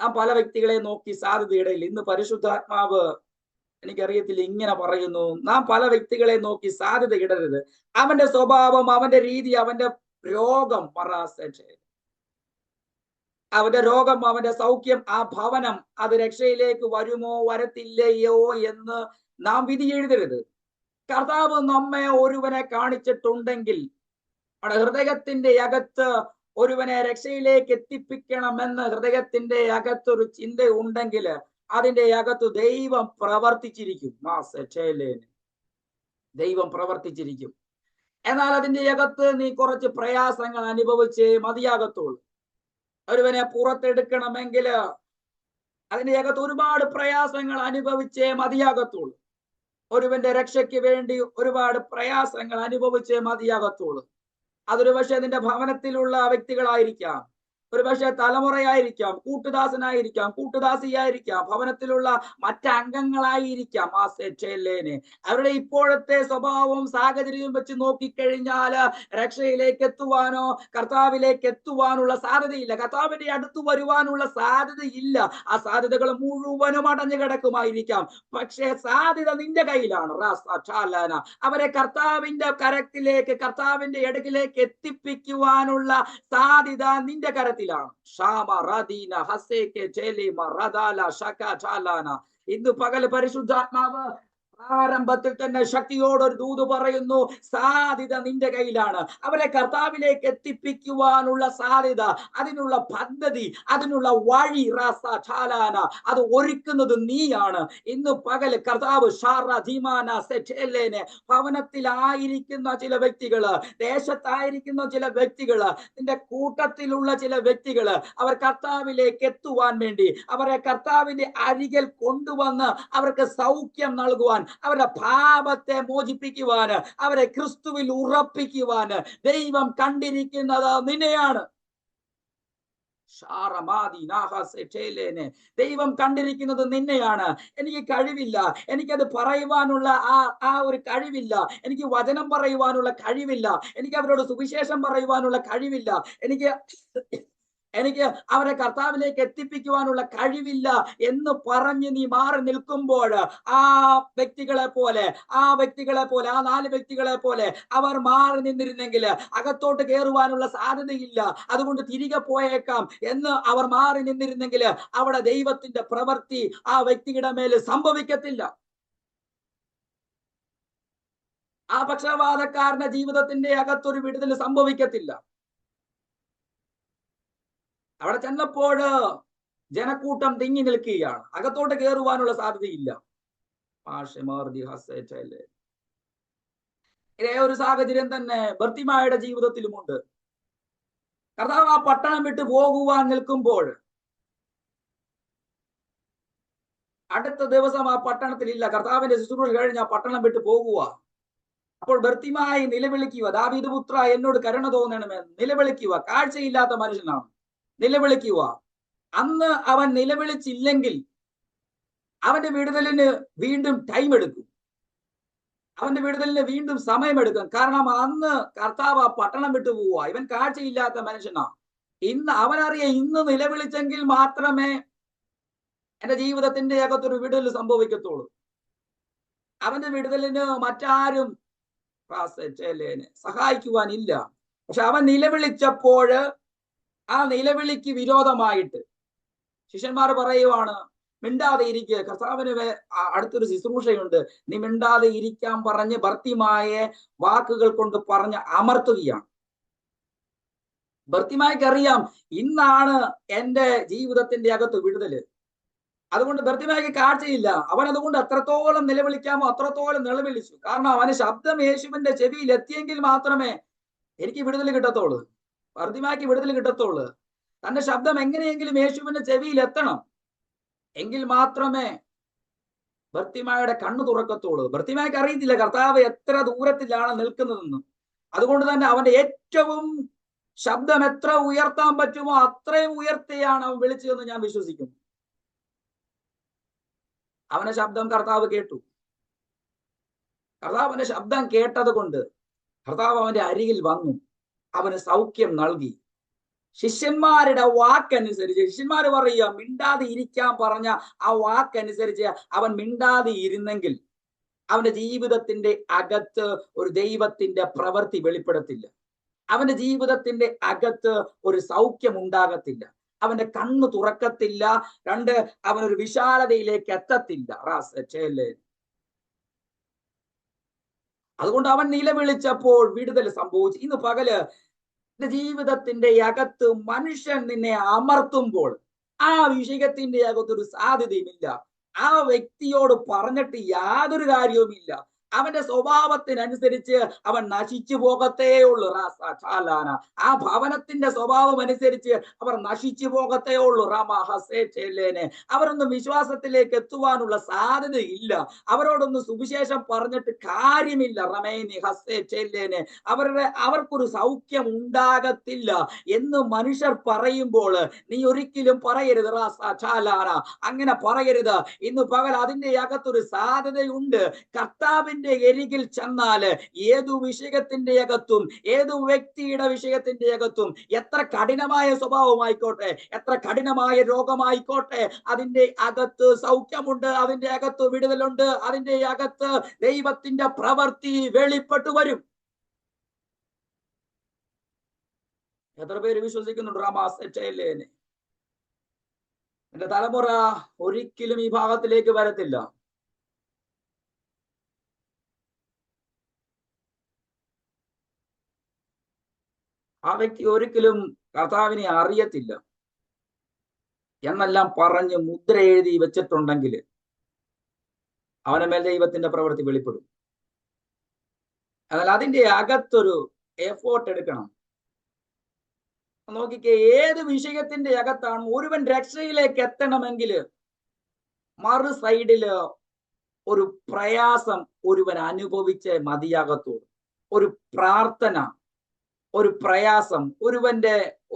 നാം പല വ്യക്തികളെ നോക്കി സാധ്യത ഇടയില്ല. ഇന്ന് പരിശുദ്ധാത്മാവ് എനിക്കറിയത്തില്ല ഇങ്ങനെ പറയുന്നു, നാം പല വ്യക്തികളെ നോക്കി സാധ്യത ഇടരുത്. അവന്റെ സ്വഭാവം, അവന്റെ രീതി, അവന്റെ രോഗം, അവന്റെ രോഗം, അവന്റെ സൗഖ്യം, ആ ഭവനം, അത് രക്ഷയിലേക്ക് വരുമോ വരത്തില്ലയോ എന്ന് നാം വിധി എഴുതരുത്. കർത്താവ് നമ്മെ ഒരുവനെ കാണിച്ചിട്ടുണ്ടെങ്കിൽ, നമ്മുടെ ഹൃദയത്തിന്റെ അകത്ത് ഒരുവനെ രക്ഷയിലേക്ക് എത്തിപ്പിക്കണമെന്ന് ഹൃദയത്തിന്റെ അകത്തൊരു ചിന്ത ഉണ്ടെങ്കിൽ അതിന്റെ അകത്ത് ദൈവം പ്രവർത്തിച്ചിരിക്കും. ദൈവം പ്രവർത്തിച്ചിരിക്കും. എന്നാൽ അതിന്റെ അകത്ത് നീ കുറച്ച് പ്രയാസങ്ങൾ അനുഭവിച്ചേ മതിയാകത്തുള്ളൂ. ഒരുവനെ പുറത്തെടുക്കണമെങ്കിൽ അതിന്റെ അകത്ത് ഒരുപാട് പ്രയാസങ്ങൾ അനുഭവിച്ചേ മതിയാകത്തുള്ളൂ. ഒരുവന്റെ രക്ഷയ്ക്ക് വേണ്ടി ഒരുപാട് പ്രയാസങ്ങൾ അനുഭവിച്ചേ മതിയാകത്തുള്ളൂ. അതൊരു പക്ഷേ നിന്റെ ഭവനത്തിലുള്ള വ്യക്തികളായിരിക്കാം, ഒരു പക്ഷേ തലമുറയായിരിക്കാം, കൂട്ടുദാസനായിരിക്കാം, കൂട്ടുദാസിയായിരിക്കാം, ഭവനത്തിലുള്ള മറ്റംഗങ്ങളായിരിക്കാം. അവരുടെ ഇപ്പോഴത്തെ സ്വഭാവവും സാഹചര്യവും വെച്ച് നോക്കിക്കഴിഞ്ഞാൽ രക്ഷയിലേക്ക് എത്തുവാനോ കർത്താവിലേക്ക് എത്തുവാനുള്ള സാധ്യതയില്ല, കർത്താവിന്റെ അടുത്ത് വരുവാനുള്ള സാധ്യതയില്ല. ആ സാധ്യതകൾ മുഴുവനും അടഞ്ഞു കിടക്കുമായിരിക്കാം. പക്ഷേ സാധ്യത നിന്റെ കയ്യിലാണ്. അവരെ കർത്താവിന്റെ കരത്തിലേക്ക്, കർത്താവിന്റെ അടുക്കിലേക്ക് എത്തിപ്പിക്കുവാനുള്ള സാധ്യത നിന്റെ കരത്തിൽ. ഇന്ന് പകൽ പരിശുദ്ധാത്മാവ് ആരംഭത്തിൽ തന്നെ ശക്തിയോടൊരു ദൂത് പറയുന്നു, സാധ്യത നിന്റെ കയ്യിലാണ്. അവരെ കർത്താവിലേക്ക് എത്തിപ്പിക്കുവാനുള്ള സാധ്യത, അതിനുള്ള പദ്ധതി, അതിനുള്ള വഴി അത് ഒരുക്കുന്നത് നീയാണ്. ഇന്ന് പകൽ കർത്താവ് ഭവനത്തിലായിരിക്കുന്ന ചില വ്യക്തികള്, ദേശത്തായിരിക്കുന്ന ചില വ്യക്തികള്, നിന്റെ കൂട്ടത്തിലുള്ള ചില വ്യക്തികള്, അവർ കർത്താവിലേക്ക് എത്തുവാൻ വേണ്ടി അവരെ കർത്താവിന്റെ അരികിൽ കൊണ്ടുവന്ന് അവർക്ക് സൗഖ്യം നൽകുവാൻ, അവരുടെ പാപത്തെ മോചിപ്പിക്കുവാന്, അവരെ ക്രിസ്തുവിൽ ഉറപ്പിക്കുവാന് ദൈവം കണ്ടിരിക്കുന്നത് നിന്നെയാണ്. ദൈവം കണ്ടിരിക്കുന്നത് നിന്നെയാണ്. എനിക്ക് കഴിവില്ല, എനിക്കത് പറയുവാനുള്ള ആ ഒരു കഴിവില്ല, എനിക്ക് വചനം പറയുവാനുള്ള കഴിവില്ല, എനിക്ക് അവരോട് സുവിശേഷം പറയുവാനുള്ള കഴിവില്ല, എനിക്ക് അവരെ കർത്താവിലേക്ക് എത്തിപ്പിക്കുവാനുള്ള കഴിവില്ല എന്ന് പറഞ്ഞ് നീ മാറി നിൽക്കുമ്പോൾ ആ വ്യക്തികളെ പോലെ ആ 4 വ്യക്തികളെ പോലെ അവർ മാറി നിന്നിരുന്നെങ്കിൽ അകത്തോട്ട് കയറുവാനുള്ള സാധ്യതയില്ല, അതുകൊണ്ട് തിരികെ പോയേക്കാം എന്ന് അവർ മാറി നിന്നിരുന്നെങ്കിൽ അവിടെ ദൈവത്തിന്റെ പ്രവൃത്തി ആ വ്യക്തിയുടെ മേൽ സംഭവിക്കത്തില്ല. ആ പക്ഷപാതക്കാരന്റെ ജീവിതത്തിന്റെ അകത്തൊരു വിടുതൽ സംഭവിക്കത്തില്ല. അവിടെ ചെന്നപ്പോൾ ജനക്കൂട്ടം തിങ്ങി നിൽക്കുകയാണ്, അകത്തോട്ട് കയറുവാനുള്ള സാധ്യതയില്ല. ഇതേ ഒരു സാഹചര്യം തന്നെ ബർത്തിമായുടെ ജീവിതത്തിലുമുണ്ട്. കർത്താവ് ആ പട്ടണം വിട്ട് പോകുവാൻ നിൽക്കുമ്പോൾ അടുത്ത ദിവസം ആ പട്ടണത്തിലില്ല. കർത്താവിന്റെ ശുശ്രൂഷ കഴിഞ്ഞ് ആ പട്ടണം വിട്ട് പോകുക. അപ്പോൾ ബർത്തിമായി നിലവിളിക്കുക, ദാവീദ് പുത്ര എന്നോട് കരുണ തോന്നണമെന്ന് നിലവിളിക്കുക. കാഴ്ചയില്ലാത്ത മനുഷ്യനാണ്, നിലവിളിക്കുക. അന്ന് അവൻ നിലവിളിച്ചില്ലെങ്കിൽ അവന്റെ വിടുതലിന് വീണ്ടും ടൈം എടുക്കും, അവന്റെ വിടുതലിന് വീണ്ടും സമയമെടുക്കും. കാരണം അന്ന് കർത്താവ് ആ പട്ടണം വിട്ടു പോവുക. ഇവൻ കാഴ്ചയില്ലാത്ത മനുഷ്യനാ. ഇന്ന് അവനറിയാം, ഇന്ന് നിലവിളിച്ചെങ്കിൽ മാത്രമേ എന്റെ ജീവിതത്തിന്റെ അകത്തൊരു വിടുതൽ സംഭവിക്കത്തുള്ളൂ. അവന്റെ വിടുതലിന് മറ്റാരും സഹായിക്കുവാനില്ല. പക്ഷെ അവൻ നിലവിളിച്ചപ്പോൾ ആ നിലവിളിക്ക് വിരോധമായിട്ട് ശിഷ്യന്മാർ പറയുവാണ്, മിണ്ടാതെ ഇരിക്കുക, കർത്താവിന് അടുത്തൊരു ശുശ്രൂഷയുണ്ട്, നീ മിണ്ടാതെ ഇരിക്കാൻ പറഞ്ഞ് ബർത്തിമായെ വാക്കുകൾ കൊണ്ട് പറഞ്ഞ് അമർത്തുകയാണ്. ബർത്തിമായ്ക്ക് അറിയാം, ഇന്നാണ് എന്റെ ജീവിതത്തിന്റെ അകത്ത് വിടുതല്. അതുകൊണ്ട് ബർത്തിമായ്ക്ക് കാഴ്ചയില്ല. അവൻ അതുകൊണ്ട് എത്രത്തോളം നിലവിളിക്കാമോ അത്രത്തോളം നിലവിളിച്ചു. കാരണം അവന് ശബ്ദം യേശുവിന്റെ ചെവിയിൽ എത്തിയെങ്കിൽ മാത്രമേ എനിക്ക് വിടുതൽ കിട്ടത്തുള്ളൂ, ബർത്തിമായ്ക്ക് വിടുതൽ കിട്ടത്തുള്ളൂ. തന്റെ ശബ്ദം എങ്ങനെയെങ്കിലും യേശുവിന്റെ ചെവിയിൽ എത്തണം, എങ്കിൽ മാത്രമേ ബർത്തിമായുടെ കണ്ണു തുറക്കത്തുള്ളൂ. ബർത്തിമായ്ക്ക് അറിയത്തില്ല കർത്താവ് എത്ര ദൂരത്തിലാണ് നിൽക്കുന്നതെന്ന്. അതുകൊണ്ട് തന്നെ അവന്റെ ഏറ്റവും ശബ്ദം എത്ര ഉയർത്താൻ പറ്റുമോ അത്രയും ഉയർത്തിയാണ് അവൻ വിളിച്ചതെന്ന് ഞാൻ വിശ്വസിക്കുന്നു. അവന്റെ ശബ്ദം കർത്താവ് കേട്ടു. കർത്താവിന്റെ ശബ്ദം കേട്ടത് കൊണ്ട് കർത്താവ് അവന്റെ അരികിൽ വന്നു, അവന് സൗഖ്യം നൽകി. ശിഷ്യന്മാരുടെ വാക്കനുസരിച്ച്, ശിഷ്യന്മാര് പറയുക മിണ്ടാതെ ഇരിക്കാൻ പറഞ്ഞ ആ വാക്കനുസരിച്ച് അവൻ മിണ്ടാതെ ഇരുന്നെങ്കിൽ അവന്റെ ജീവിതത്തിന്റെ അകത്ത് ഒരു ദൈവത്തിന്റെ പ്രവൃത്തി വെളിപ്പെടത്തില്ല. അവന്റെ ജീവിതത്തിന്റെ അകത്ത് ഒരു സൗഖ്യം ഉണ്ടാകത്തില്ല. അവന്റെ കണ്ണ് തുറക്കത്തില്ല. രണ്ട്, അവനൊരു വിശാലതയിലേക്ക് എത്തത്തില്ല. അതുകൊണ്ട് അവൻ നിലവിളിച്ചപ്പോൾ വിടുതൽ സംഭവിച്ചു. ഇന്ന് പകല് ജീവിതത്തിന്റെ അകത്ത് മനുഷ്യൻ നിന്നെ അമർത്തുമ്പോൾ ആ വിഷയത്തിന്റെ അകത്തൊരു സാധ്യതയുമില്ല. ആ വ്യക്തിയോട് പറഞ്ഞിട്ട് യാതൊരു കാര്യവുമില്ല. അവന്റെ സ്വഭാവത്തിനനുസരിച്ച് അവൻ നശിച്ചു പോകത്തേ ഉള്ളൂ. ആ ഭവനത്തിന്റെ സ്വഭാവം അനുസരിച്ച് അവർ നശിച്ചു പോകത്തേ ഉള്ളൂ. അവരൊന്നും വിശ്വാസത്തിലേക്ക് എത്തുവാനുള്ള സാധ്യതയില്ല. അവരോടൊന്നും സുവിശേഷം പറഞ്ഞിട്ട് കാര്യമില്ല. അവർക്കൊരു സൗഖ്യം ഉണ്ടാകത്തില്ല എന്ന് മനുഷ്യർ പറയുമ്പോൾ നീ ഒരിക്കലും പറയരുത് അങ്ങനെ പറയരുത്. ഇന്ന് പകൽ അതിന്റെ അകത്തൊരു സാധ്യതയുണ്ട്. കർത്താവിന്റെ എരികിൽ ചെന്നാല് ഏതു വിഷയത്തിന്റെ അകത്തും, ഏതു വ്യക്തിയുടെ വിഷയത്തിന്റെ അകത്തും, എത്ര കഠിനമായ സ്വഭാവമായിക്കോട്ടെ, എത്ര കഠിനമായ രോഗമായിക്കോട്ടെ, അതിന്റെ അകത്ത് സൗഖ്യമുണ്ട്, അതിന്റെ അകത്ത് വിടുതലുണ്ട്, അതിന്റെ അകത്ത് ദൈവത്തിന്റെ പ്രവൃത്തി വെളിപ്പെട്ടു വരും. എത്ര പേര് വിശ്വസിക്കുന്നുണ്ട്? എന്റെ തലമുറ ഒരിക്കലും ഈ ഭാഗത്തിലേക്ക് വരത്തില്ല. ആ വ്യക്തി ഒരിക്കലും കർത്താവിനെ അറിയത്തില്ല എന്നെല്ലാം പറഞ്ഞ് മുദ്ര എഴുതി വെച്ചിട്ടുണ്ടെങ്കിൽ അവന് മേൽ ദൈവത്തിന്റെ പ്രവൃത്തി വെളിപ്പെടും. എന്നാൽ അതിന്റെ അകത്തൊരു എഫോർട്ട് എടുക്കണം. നോക്കിക്കേ, ഏത് വിഷയത്തിന്റെ അകത്താണ് ഒരുവൻ രക്ഷയിലേക്ക് എത്തണമെങ്കിൽ മറു സൈഡില് ഒരു പ്രയാസം ഒരുവൻ അനുഭവിച്ച് മതിയാകത്തുള്ളൂ. ഒരു പ്രാർത്ഥന, ഒരു പ്രയാസം,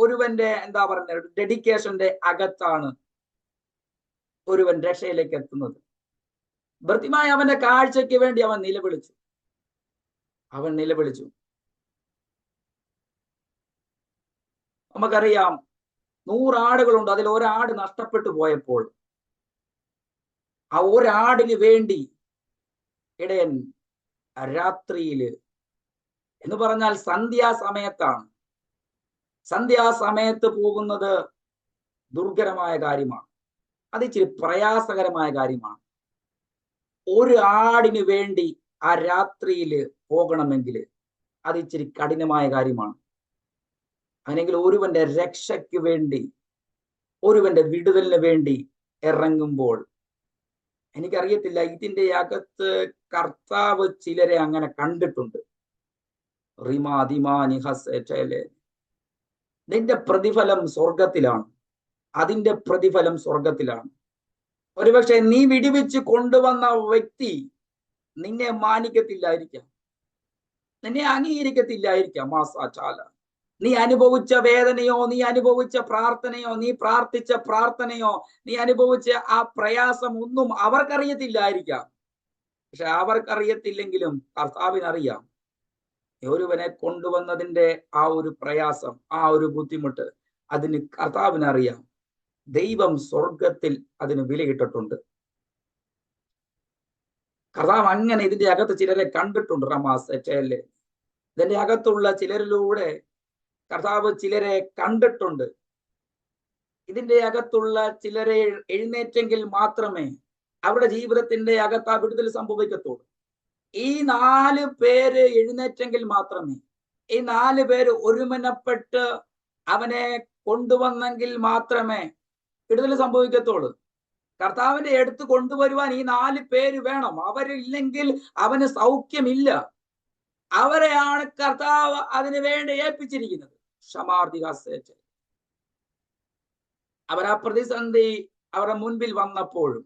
ഒരുവന്റെ എന്താ പറയുക, ഡെഡിക്കേഷന്റെ അകത്താണ് ഒരുവൻ രക്ഷയിലേക്ക് എത്തുന്നത്. ഭൃത്യമായ അവന്റെ കാഴ്ചയ്ക്ക് വേണ്ടി അവൻ നിലവിളിച്ചു. നമുക്കറിയാം, 100 ആടുകളുണ്ട്. അതിൽ ഒരാട് നഷ്ടപ്പെട്ടു പോയപ്പോൾ ആ ഒരാടിന് വേണ്ടി ഇടയൻ രാത്രിയില്, എന്ന് പറഞ്ഞാൽ സന്ധ്യാസമയത്താണ്. സന്ധ്യാസമയത്ത് പോകുന്നത് ദുർഘരമായ കാര്യമാണ്. അത് ഇച്ചിരി പ്രയാസകരമായ കാര്യമാണ്. ഒരു ആടിന് വേണ്ടി ആ രാത്രിയിൽ പോകണമെങ്കിൽ അത് ഇച്ചിരി കഠിനമായ കാര്യമാണ്. അല്ലെങ്കിൽ ഒരുവന്റെ രക്ഷയ്ക്ക് വേണ്ടി, ഒരുവന്റെ വിടുതലിന് വേണ്ടി ഇറങ്ങുമ്പോൾ, എനിക്കറിയത്തില്ല, ഇതിന്റെ അകത്ത് കർത്താവ് ചിലരെ അങ്ങനെ കണ്ടിട്ടുണ്ട്. നിന്റെ പ്രതിഫലം സ്വർഗത്തിലാണ്. അതിന്റെ പ്രതിഫലം സ്വർഗത്തിലാണ്. ഒരുപക്ഷെ നീ വിടുവിച്ച് കൊണ്ടുവന്ന വ്യക്തി നിന്നെ മാനിക്കത്തില്ലായിരിക്കാം, നിന്നെ അംഗീകരിക്കത്തില്ലായിരിക്കാം. നീ അനുഭവിച്ച വേദനയോ, നീ അനുഭവിച്ച പ്രാർത്ഥനയോ, നീ പ്രാർത്ഥിച്ച പ്രാർത്ഥനയോ, നീ അനുഭവിച്ച ആ പ്രയാസം ഒന്നും അവർക്കറിയത്തില്ലായിരിക്കാം. പക്ഷെ അവർക്കറിയത്തില്ലെങ്കിലും കർത്താവിനറിയാം. ഒരുവനെ കൊണ്ടുവന്നതിന്റെ ആ ഒരു പ്രയാസം, ആ ഒരു ബുദ്ധിമുട്ട്, അതിന് കർത്താവിനറിയാം. ദൈവം സ്വർഗത്തിൽ അതിന് വിലയിട്ടിട്ടുണ്ട്. കർത്താവ് അങ്ങനെ ഇതിന്റെ അകത്ത് ചിലരെ കണ്ടിട്ടുണ്ട്. ഇതിന്റെ അകത്തുള്ള ചിലരിലൂടെ കർത്താവ് ചിലരെ കണ്ടിട്ടുണ്ട്. ഇതിന്റെ അകത്തുള്ള ചിലരെ എഴുന്നേറ്റെങ്കിൽ മാത്രമേ അവരുടെ ജീവിതത്തിന്റെ അകത്ത് ആ വിടുതൽ സംഭവിക്കത്തുള്ളൂ. ഈ 4 പേര് എഴുന്നേറ്റെങ്കിൽ മാത്രമേ, ഈ 4 പേര് ഒരുമനപ്പെട്ട് അവനെ കൊണ്ടുവന്നെങ്കിൽ മാത്രമേ വിടുതൽ സംഭവിക്കത്തുള്ളൂ. കർത്താവിന്റെ അടുത്ത് കൊണ്ടുവരുവാൻ ഈ 4 പേര് വേണം. അവരില്ലെങ്കിൽ അവന് സൗഖ്യമില്ല. അവരെയാണ് കർത്താവ് അതിനു വേണ്ടി ഏൽപ്പിച്ചിരിക്കുന്നത്. അവരാ പ്രതിസന്ധി അവരുടെ മുൻപിൽ വന്നപ്പോഴും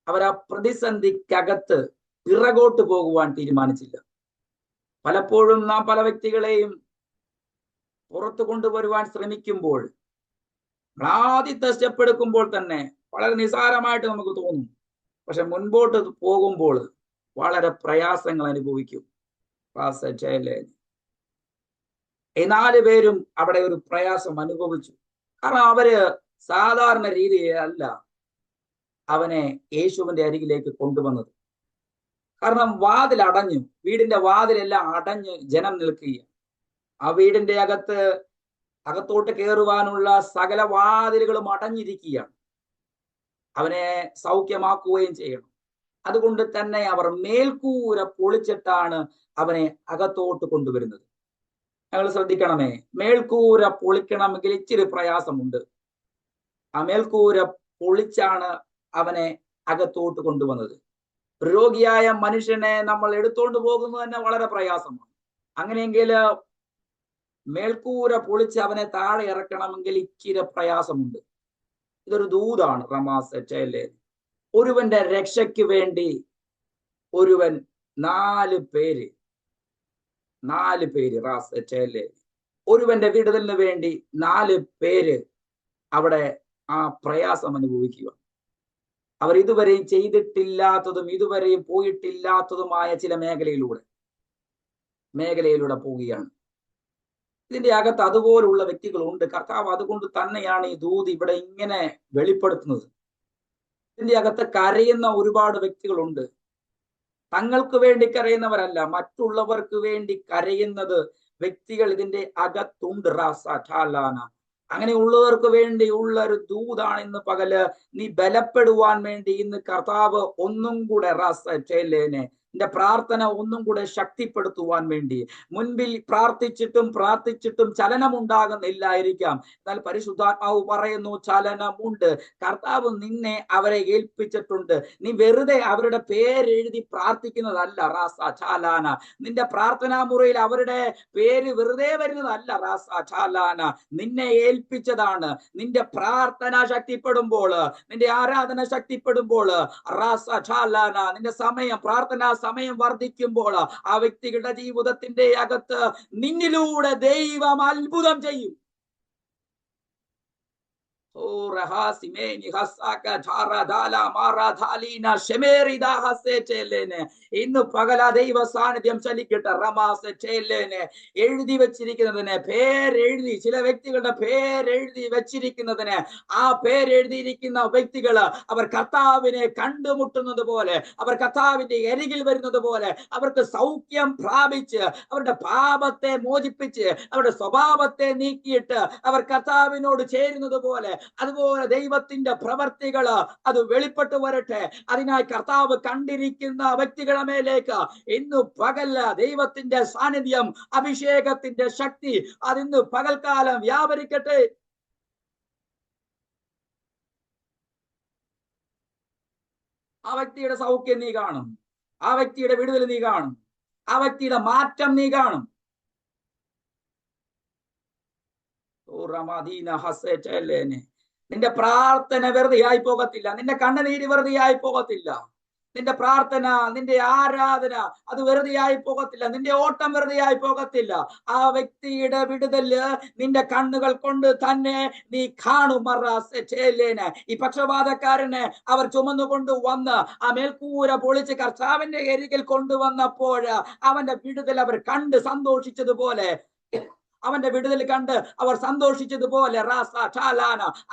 അവരാ പ്രതിസന്ധിക്കകത്ത് പിറകോട്ട് പോകുവാൻ തീരുമാനിച്ചില്ല. പലപ്പോഴും നാം പല വ്യക്തികളെയും പുറത്തു കൊണ്ടുവരുവാൻ ശ്രമിക്കുമ്പോൾ, ആദ്യത്തെ സ്റ്റെപ്പ് എടുക്കുമ്പോൾ തന്നെ വളരെ നിസാരമായിട്ട് നമുക്ക് തോന്നും. പക്ഷെ മുൻപോട്ട് പോകുമ്പോൾ വളരെ പ്രയാസങ്ങൾ അനുഭവിക്കും. ഈ 4 പേരും അവിടെ ഒരു പ്രയാസം അനുഭവിച്ചു. കാരണം അവര് സാധാരണ രീതിയിലല്ല അവനെ യേശുവിന്റെ അരികിലേക്ക് കൊണ്ടുവന്നത്. കാരണം വാതിൽ അടഞ്ഞു, വീടിന്റെ വാതിലെല്ലാം അടഞ്ഞ് ജനം നിൽക്കുക. ആ വീടിന്റെ അകത്തോട്ട് കയറുവാനുള്ള സകല വാതിലുകളും അടഞ്ഞിരിക്കുകയാണ്. അവനെ സൗഖ്യമാക്കുകയും ചെയ്യണം. അതുകൊണ്ട് തന്നെ അവർ മേൽക്കൂര പൊളിച്ചിട്ടാണ് അവനെ അകത്തോട്ട് കൊണ്ടുവരുന്നത്. ഞങ്ങൾ ശ്രദ്ധിക്കണമേ, മേൽക്കൂര പൊളിക്കണമെങ്കിൽ ഇച്ചിരി പ്രയാസമുണ്ട്. ആ മേൽക്കൂര പൊളിച്ചാണ് അവനെ അകത്തോട്ട് കൊണ്ടുവന്നത്. രോഗിയായ മനുഷ്യനെ നമ്മൾ എടുത്തോണ്ട് പോകുന്നത് തന്നെ വളരെ പ്രയാസമാണ്. അങ്ങനെയെങ്കിൽ മേൽക്കൂര പൊളിച്ച് അവനെ താഴെ ഇറക്കണമെങ്കിൽ ഇച്ചിരി പ്രയാസമുണ്ട്. ഇതൊരു ദൂതാണ്. റമാസെറ്റയിലെ ഒരുവന്റെ രക്ഷയ്ക്ക് വേണ്ടി ഒരുവൻ 4 പേര് റാസെറ്റയിലെ ഒരുവന്റെ വിടുതലിന് വേണ്ടി 4 പേര് അവിടെ ആ പ്രയാസം അനുഭവിക്കുക. അവർ ഇതുവരെയും ചെയ്തിട്ടില്ലാത്തതും ഇതുവരെയും പോയിട്ടില്ലാത്തതുമായ ചില മേഖലയിലൂടെ പോവുകയാണ്. ഇതിന്റെ അകത്ത് അതുപോലുള്ള വ്യക്തികളുണ്ട്. കർത്താവ് അതുകൊണ്ട് തന്നെയാണ് ഈ ദൂത് ഇവിടെ ഇങ്ങനെ വെളിപ്പെടുത്തുന്നത്. ഇതിന്റെ അകത്ത് കരയുന്ന ഒരുപാട് വ്യക്തികളുണ്ട്. തങ്ങൾക്ക് വേണ്ടി കരയുന്നവരല്ല, മറ്റുള്ളവർക്ക് വേണ്ടി കരയുന്നത് വ്യക്തികൾ ഇതിന്റെ അകത്തുണ്ട്. അങ്ങനെയുള്ളവർക്ക് വേണ്ടിയുള്ള ഒരു ദൂതാണ് ഇന്ന് പകല്. നീ ബലപ്പെടുവാൻ വേണ്ടി ഇന്ന് കർത്താവ് ഒന്നും കൂടെ നിന്റെ പ്രാർത്ഥന ഒന്നും കൂടെ ശക്തിപ്പെടുത്തുവാൻ വേണ്ടി. മുൻപിൽ പ്രാർത്ഥിച്ചിട്ടും ചലനമുണ്ടാകുന്നില്ലായിരിക്കാം. എന്നാൽ പരിശുദ്ധാത്മാവ് പറയുന്നു ചലനമുണ്ട്. കർത്താവ് നിന്നെ അവരെ ഏൽപ്പിച്ചിട്ടുണ്ട്. നീ വെറുതെ അവരുടെ പേരെഴുതി പ്രാർത്ഥിക്കുന്നതല്ല നിന്റെ പ്രാർത്ഥനാ മുറിയിൽ അവരുടെ പേര് വെറുതെ വരുന്നതല്ല. നിന്നെ ഏൽപ്പിച്ചതാണ്. നിന്റെ പ്രാർത്ഥന ശക്തിപ്പെടുമ്പോൾ, നിന്റെ ആരാധന ശക്തിപ്പെടുമ്പോൾ, നിന്റെ പ്രാർത്ഥനാ സമയം വർദ്ധിക്കുമ്പോൾ ആ വ്യക്തികളുടെ ജീവിതത്തിന്റെ അകത്ത് നിന്നിലൂടെ ദൈവം അത്ഭുതം ചെയ്യും. ഇന്ന് പകല ദൈവ സാന്നിധ്യം ചലിക്കട്ടെ. എഴുതി വെച്ചിരിക്കുന്നതിന് പേരെഴുതി, ചില വ്യക്തികളുടെ പേരെഴുതി വെച്ചിരിക്കുന്നതിന് ആ പേരെഴുതിയിരിക്കുന്ന വ്യക്തികൾ അവർ കർത്താവിനെ കണ്ടുമുട്ടുന്നത് പോലെ, അവർ കർത്താവിന്റെ അരികിൽ വരുന്നത് പോലെ, അവർക്ക് സൗഖ്യം പ്രാപിച്ച് അവരുടെ പാപത്തെ മോചിപ്പിച്ച് അവരുടെ സ്വഭാവത്തെ നീക്കിയിട്ട് അവർ കർത്താവിനോട് ചേരുന്നത് പോലെ, അതുപോലെ ദൈവത്തിന്റെ പ്രവർത്തികൾ അത് വെളിപ്പെട്ടു വരട്ടെ. അതിനായി കർത്താവ് കണ്ടിരിക്കുന്ന വ്യക്തികളുടെ മേലേക്ക് ഇന്ന് പകൽ ദൈവത്തിന്റെ സാന്നിധ്യം, അഭിഷേകത്തിന്റെ ശക്തി അതിന്ന് പകൽക്കാലം വ്യാപരിക്കട്ടെ. ആ വ്യക്തിയുടെ സൗഖ്യം നീ കാണും, ആ വ്യക്തിയുടെ വിടുതൽ നീ കാണും, ആ വ്യക്തിയുടെ മാറ്റം നീ കാണും. നിന്റെ പ്രാർത്ഥന വെറുതെയായി പോകത്തില്ല. നിന്റെ കണ്ണുനീര് വെറുതെയായി പോകത്തില്ല. നിന്റെ പ്രാർത്ഥന, നിന്റെ ആരാധന അത് വെറുതെയായി പോകത്തില്ല. നിന്റെ ഓട്ടം വെറുതെയായി പോകത്തില്ല. ആ വ്യക്തിയുടെ വിടുതല് നിന്റെ കണ്ണുകൾ കൊണ്ട് തന്നെ നീ കാണും. ഈ പക്ഷപാതക്കാരനെ അവർ ചുമന്നുകൊണ്ട് വന്ന് ആ മേൽക്കൂര പൊളിച്ച് കർത്താവിന്റെ അരികിൽ കൊണ്ടുവന്നപ്പോൾ അവന്റെ വിടുതൽ അവർ കണ്ട് സന്തോഷിച്ചതുപോലെ, അവന്റെ വിടുതൽ കണ്ട് അവർ സന്തോഷിച്ചതുപോലെ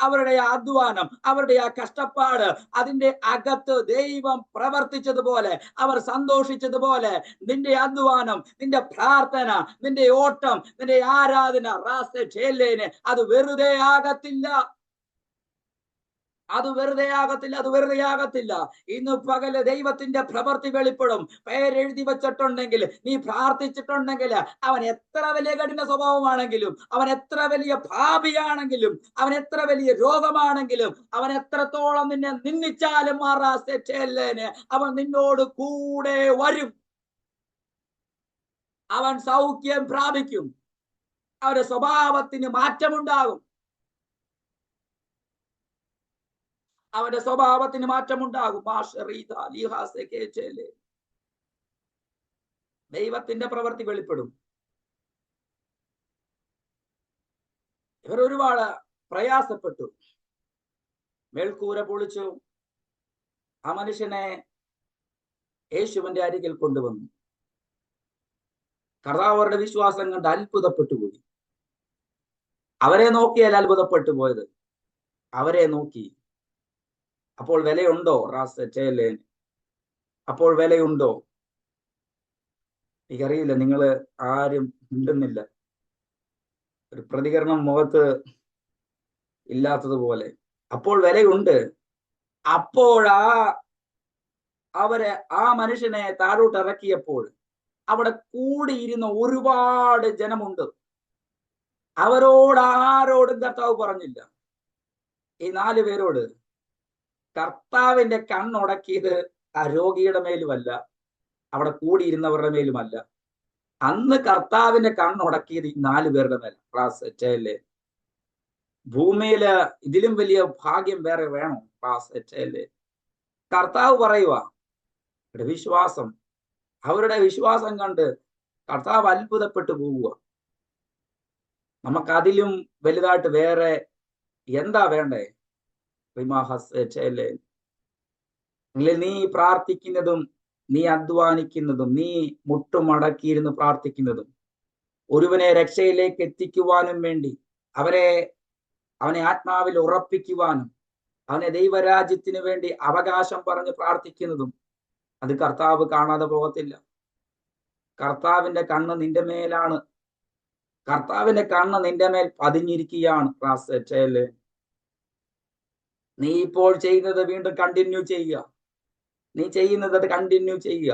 അവരുടെ അധ്വാനം, അവരുടെ ആ കഷ്ടപ്പാട് അതിന്റെ അകത്ത് ദൈവം പ്രവർത്തിച്ചതുപോലെ, അവർ സന്തോഷിച്ചതുപോലെ നിന്റെ അധ്വാനം, നിന്റെ പ്രാർത്ഥന, നിന്റെ ഓട്ടം, നിന്റെ ആരാധന അത് വെറുതെ ആകത്തില്ല. അത് വെറുതെ ആകത്തില്ല. ഇന്ന് പകല് ദൈവത്തിന്റെ പ്രവൃത്തി വെളിപ്പെടും. പേരെഴുതി വെച്ചിട്ടുണ്ടെങ്കിൽ, നീ പ്രാർത്ഥിച്ചിട്ടുണ്ടെങ്കിൽ, അവൻ എത്ര വലിയ കഠിന സ്വഭാവമാണെങ്കിലും, അവൻ എത്ര വലിയ പാപിയാണെങ്കിലും, അവൻ എത്ര വലിയ രോഗമാണെങ്കിലും, അവൻ എത്രത്തോളം നിന്നെ നിന്ദിച്ചാലും അവൻ നിന്നോട് കൂടെ വരും. അവൻ സൗഖ്യം പ്രാപിക്കും. അവന്റെ സ്വഭാവത്തിന് മാറ്റമുണ്ടാകും. അവന്റെ സ്വഭാവത്തിന് മാറ്റമുണ്ടാകും. ദൈവത്തിന്റെ പ്രവൃത്തി വെളിപ്പെടും. ഇവർ ഒരുപാട് പ്രയാസപ്പെട്ടു. മേൽക്കൂര പൊളിച്ചു. ആ മനുഷ്യനെ യേശുവിന്റെ അരികിൽ കൊണ്ടുവന്നു. കർത്താവ് അവരുടെ വിശ്വാസം കണ്ട് അത്ഭുതപ്പെട്ടുപോയി. അവരെ നോക്കിയല്ല അത്ഭുതപ്പെട്ടു പോയത്, അവരെ നോക്കി. അപ്പോൾ വിലയുണ്ടോ റാസേലേൻ? അപ്പോൾ വിലയുണ്ടോ? എനിക്കറിയില്ല, നിങ്ങൾ ആരും മിണ്ടുന്നില്ല, ഒരു പ്രതികരണം മുഖത്ത് ഇല്ലാത്തതുപോലെ. അപ്പോൾ വിലയുണ്ട്. അപ്പോഴാ അവരെ ആ മനുഷ്യനെ താഴോട്ട് ഇറക്കിയപ്പോൾ അവിടെ കൂടിയിരുന്ന ഒരുപാട് ജനമുണ്ട്. അവരോട് ആരോടും കർത്താവ് പറഞ്ഞില്ല. ഈ 4 പേരോട് കർത്താവിന്റെ കണ്ണുടക്കിയത് ആ രോഗിയുടെ മേലുമല്ല, അവിടെ കൂടിയിരുന്നവരുടെ മേലുമല്ല. അന്ന് കർത്താവിന്റെ കണ്ണുടക്കിയത് ഈ 4 പേരുടെ മേലെ. ഭൂമിയില് ഇതിലും വലിയ ഭാഗ്യം വേറെ വേണോ? കർത്താവ് പറയുക, വിശ്വാസം, അവരുടെ വിശ്വാസം കണ്ട് കർത്താവ് അത്ഭുതപ്പെട്ടു പോവുക. നമുക്കതിലും വലുതായിട്ട് വേറെ എന്താ വേണ്ടേ? നീ പ്രാർത്ഥിക്കുന്നതും നീ അധ്വാനിക്കുന്നതും നീ മുട്ടുമടക്കിയിരുന്ന് പ്രാർത്ഥിക്കുന്നതും ഒരുവനെ രക്ഷയിലേക്ക് എത്തിക്കുവാനും വേണ്ടി അവനെ ആത്മാവിൽ ഉറപ്പിക്കുവാനും അവനെ ദൈവരാജ്യത്തിന് വേണ്ടി അവകാശം പറഞ്ഞ് പ്രാർത്ഥിക്കുന്നതും അത് കർത്താവ് കാണാതെ പോകത്തില്ല. കർത്താവിന്റെ കണ്ണ് നിന്റെ മേലാണ്. കർത്താവിന്റെ കണ്ണ് നിന്റെ മേൽ പതിഞ്ഞിരിക്കുകയാണ്. നീ ഇപ്പോൾ ചെയ്യുന്നത് വീണ്ടും കണ്ടിന്യൂ ചെയ്യുക. നീ ചെയ്യുന്നത് അത് കണ്ടിന്യൂ ചെയ്യുക.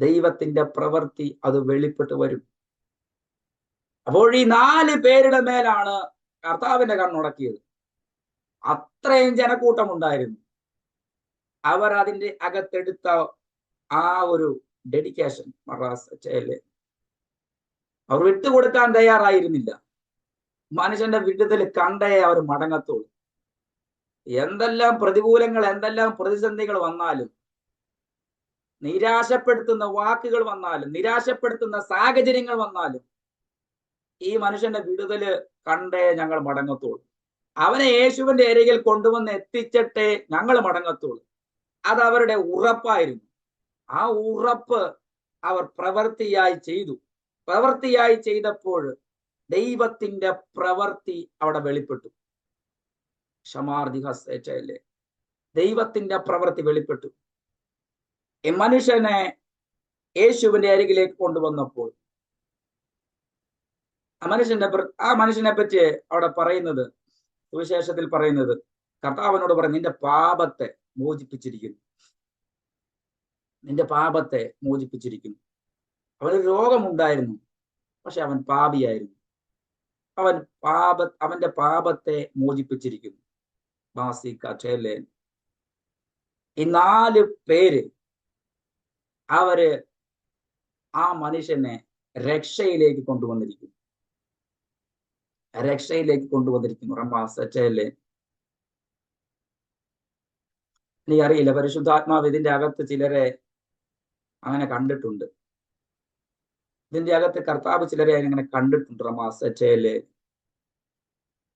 ദൈവത്തിന്റെ പ്രവൃത്തി അത് വെളിപ്പെട്ട് വരും. അപ്പോൾ ഈ 4 പേരുടെ മേലാണ് കർത്താവിന്റെ കണ്ണുടക്കിയത്. അത്രയും ജനക്കൂട്ടം ഉണ്ടായിരുന്നു. അവർ അതിന്റെ അകത്തെടുത്ത ആ ഒരു ഡെഡിക്കേഷൻ, അവർ വിട്ടുകൊടുക്കാൻ തയ്യാറായിരുന്നില്ല. മനുഷ്യന്റെ വിടുതൽ കണ്ടേ അവർ മടങ്ങത്തുള്ളൂ. എന്തെല്ലാം പ്രതികൂലങ്ങൾ, എന്തെല്ലാം പ്രതിസന്ധികൾ വന്നാലും, നിരാശപ്പെടുത്തുന്ന വാക്കുകൾ വന്നാലും, നിരാശപ്പെടുത്തുന്ന സാഹചര്യങ്ങൾ വന്നാലും, ഈ മനുഷ്യന്റെ വിടുതല് കണ്ടേ ഞങ്ങൾ മടങ്ങത്തുള്ളൂ. അവനെ യേശുവിന്റെ അരികിൽ കൊണ്ടുവന്ന് എത്തിച്ചിട്ടേ ഞങ്ങൾ മടങ്ങത്തുള്ളൂ. അത് അവരുടെ ഉറപ്പായിരുന്നു. ആ ഉറപ്പ് അവർ പ്രവൃത്തിയായി ചെയ്തു. പ്രവൃത്തിയായി ചെയ്തപ്പോൾ ദൈവത്തിന്റെ പ്രവൃത്തി അവിടെ വെളിപ്പെട്ടു. ദൈവത്തിന്റെ പ്രവൃത്തി വെളിപ്പെട്ടു. ഈ മനുഷ്യനെ യേശുവിന്റെ അരികിലേക്ക് കൊണ്ടുവന്നപ്പോൾ ആ മനുഷ്യനെ പറ്റി അവിടെ പറയുന്നത്, സുവിശേഷത്തിൽ പറയുന്നത്, കർത്താവിനോട് പറഞ്ഞു, നിന്റെ പാപത്തെ മോചിപ്പിച്ചിരിക്കുന്നു. നിന്റെ പാപത്തെ മോചിപ്പിച്ചിരിക്കുന്നു. അവന് രോഗമുണ്ടായിരുന്നു, പക്ഷെ അവൻ പാപിയായിരുന്നു. അവന്റെ പാപത്തെ മോചിപ്പിച്ചിരിക്കുന്നു. ഈ 4 പേര് അവര് ആ മനുഷ്യനെ രക്ഷയിലേക്ക് കൊണ്ടുവന്നിരിക്കുന്നു. എനിക്കറിയില്ല, പരിശുദ്ധാത്മാവ് ഇതിന്റെ അകത്ത് ചിലരെ അങ്ങനെ കണ്ടിട്ടുണ്ട്. ഇതിന്റെ അകത്ത് കർത്താവ് ചിലരെ അങ്ങനെ കണ്ടിട്ടുണ്ട്.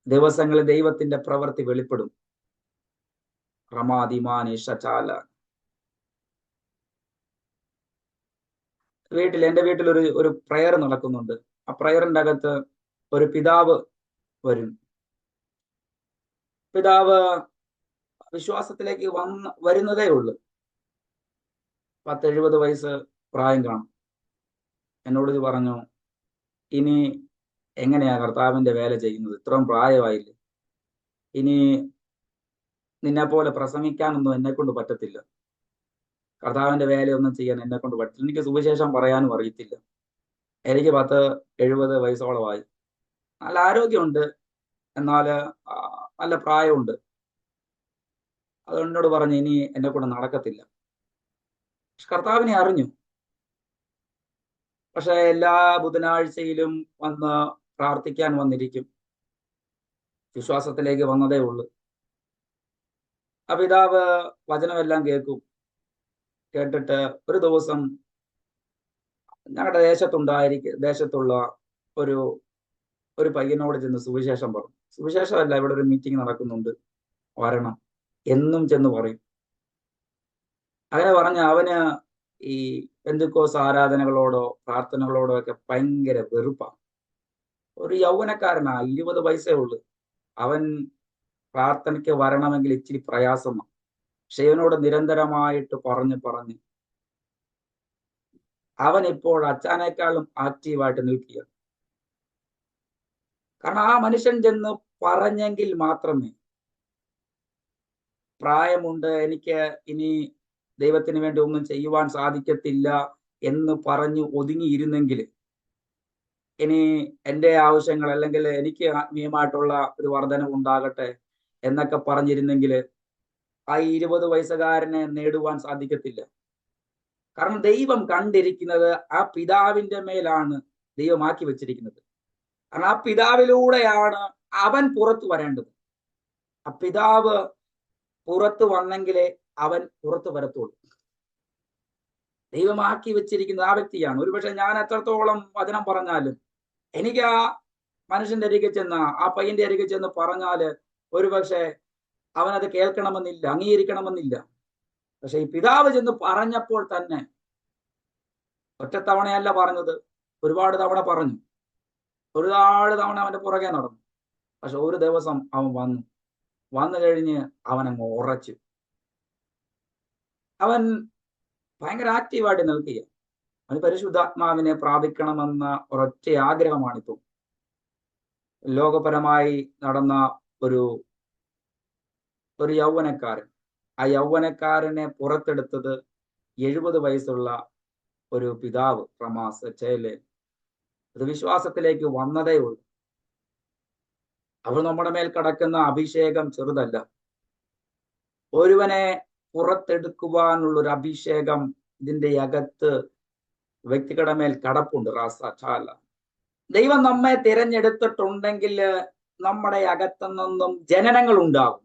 ദിവസങ്ങളിൽ ദൈവത്തിന്റെ പ്രവൃത്തി വെളിപ്പെടും. എന്റെ വീട്ടിൽ ഒരു പ്രയർ നടക്കുന്നുണ്ട്. ആ പ്രയറിന്റെ അകത്ത് ഒരു പിതാവ് വരും. പിതാവ് വിശ്വാസത്തിലേക്ക് വരുന്നതേ ഉള്ളൂ. 70 വയസ്സ് പ്രായം കാണും. എന്നോട് പറഞ്ഞു, ഇനി എങ്ങനെയാ കർത്താവിന്റെ വേല ചെയ്യുന്നത്? ഇത്രയും പ്രായമായില്ലേ, ഇനി നിന്നെ പോലെ പ്രസംഗിക്കാനൊന്നും എന്നെ കൊണ്ട് പറ്റത്തില്ല. കർത്താവിന്റെ വേലയൊന്നും ചെയ്യാൻ എന്നെ കൊണ്ട് പറ്റില്ല. എനിക്ക് സുവിശേഷം പറയാനും അറിയത്തില്ല. എനിക്ക് 70 വയസ്സോളമായി. നല്ല ആരോഗ്യമുണ്ട്, എന്നാല് നല്ല പ്രായമുണ്ട്. അത് എന്നോട് പറഞ്ഞു, ഇനി എന്നെ കൊണ്ട് നടക്കത്തില്ല. കർത്താവിനെ അറിഞ്ഞു. പക്ഷെ എല്ലാ ബുധനാഴ്ചയിലും വന്ന് പ്രാർത്ഥിക്കാൻ വന്നിരിക്കും. വിശ്വാസത്തിലേക്ക് വന്നതേ ഉള്ളൂ. ആ പിതാവ് വചനമെല്ലാം കേൾക്കും. കേട്ടിട്ട് ഒരു ദിവസം ഞങ്ങളുടെ ദേശത്തുള്ള ഒരു പയ്യനോട് ചെന്ന് സുവിശേഷം പറഞ്ഞു. സുവിശേഷമല്ല, ഇവിടെ ഒരു മീറ്റിംഗ് നടക്കുന്നുണ്ട്, വരണം എന്നും ചെന്ന് പറയും. അങ്ങനെ പറഞ്ഞ അവന് ഈ പെന്തക്കോസ് ആരാധനകളോടോ പ്രാർത്ഥനകളോടോ ഒക്കെ ഭയങ്കര വെറുപ്പാണ്. ഒരു യൗവനക്കാരനാ, 20 വയസ്സേ ഉള്ളു. അവൻ പ്രാർത്ഥനയ്ക്ക് വരണമെങ്കിൽ ഇച്ചിരി പ്രയാസമാണ്. പക്ഷെ ഇവനോട് നിരന്തരമായിട്ട് പറഞ്ഞ് അവൻ ഇപ്പോൾ അച്ഛനേക്കാളും ആക്റ്റീവായിട്ട് നിൽക്കുക. കാരണം ആ മനുഷ്യൻ ചെന്ന് പറഞ്ഞെങ്കിൽ മാത്രമേ, പ്രായമുണ്ട്, എനിക്ക് ഇനി ദൈവത്തിന് വേണ്ടി ഒന്നും ചെയ്യുവാൻ സാധിക്കത്തില്ല എന്ന് പറഞ്ഞു ഒതുങ്ങിയിരുന്നെങ്കിൽ, ഇനി എൻ്റെ ആവശ്യങ്ങൾ അല്ലെങ്കിൽ എനിക്ക് ആത്മീയമായിട്ടുള്ള ഒരു വർധനം ഉണ്ടാകട്ടെ എന്നൊക്കെ പറഞ്ഞിരുന്നെങ്കിൽ ആ 20 വയസ്സുകാരനെ നേടുവാൻ സാധിക്കത്തില്ല. കാരണം ദൈവം കണ്ടിരിക്കുന്നത് ആ പിതാവിന്റെ മേലാണ് ദൈവമാക്കി വെച്ചിരിക്കുന്നത്. കാരണം ആ പിതാവിലൂടെയാണ് അവൻ പുറത്തു വരേണ്ടത്. ആ പിതാവ് പുറത്തു വന്നെങ്കിലേ അവൻ പുറത്തു വരത്തുള്ളൂ. ദൈവമാക്കി വെച്ചിരിക്കുന്നത് ആ വ്യക്തിയാണ്. ഒരുപക്ഷെ ഞാൻ എത്രത്തോളം വചനം പറഞ്ഞാലും എനിക്ക് ആ മനുഷ്യന്റെ അരികെ ചെന്ന്, ആ പയ്യന്റെ അരികെ ചെന്ന് പറഞ്ഞാല് ഒരുപക്ഷെ അവനത് കേൾക്കണമെന്നില്ല, അംഗീകരിക്കണമെന്നില്ല. പക്ഷെ ഈ പിതാവ് ചെന്ന് പറഞ്ഞപ്പോൾ തന്നെ, ഒറ്റത്തവണയല്ല പറഞ്ഞത്, ഒരുപാട് തവണ പറഞ്ഞു, ഒരുപാട് തവണ അവന്റെ പുറകെ നടന്നു. പക്ഷെ ഒരു ദിവസം അവൻ വന്നു കഴിഞ്ഞ് അവനങ്ങ് ഉറച്ചു. അവൻ ഭയങ്കര ആക്റ്റീവായിട്ട് നിൽക്കുക. അവന് പരിശുദ്ധാത്മാവിനെ പ്രാപിക്കണമെന്ന ഒരൊറ്റ ആഗ്രഹമാണിപ്പോൾ. ലോകപരമായി നടന്ന ഒരു യൗവനക്കാരൻ, ആ യൗവനക്കാരനെ പുറത്തെടുത്തത് 70 വയസ്സുള്ള ഒരു പിതാവ്, റമാസ് ചേലെ. അത് വിശ്വാസത്തിലേക്ക് വന്നതേ ഉള്ളൂ. അവൾ നമ്മുടെ മേൽ കടക്കുന്ന അഭിഷേകം ചെറുതല്ല. ഒരുവനെ പുറത്തെടുക്കുവാനുള്ളൊരു അഭിഷേകം ഇതിന്റെ അകത്ത് വ്യക്തികളുടെ മേൽ കടപ്പുണ്ട്. റാസാല, ദൈവം നമ്മെ തിരഞ്ഞെടുത്തിട്ടുണ്ടെങ്കിൽ നമ്മുടെ അകത്തു നിന്നും ജനനങ്ങൾ ഉണ്ടാകും.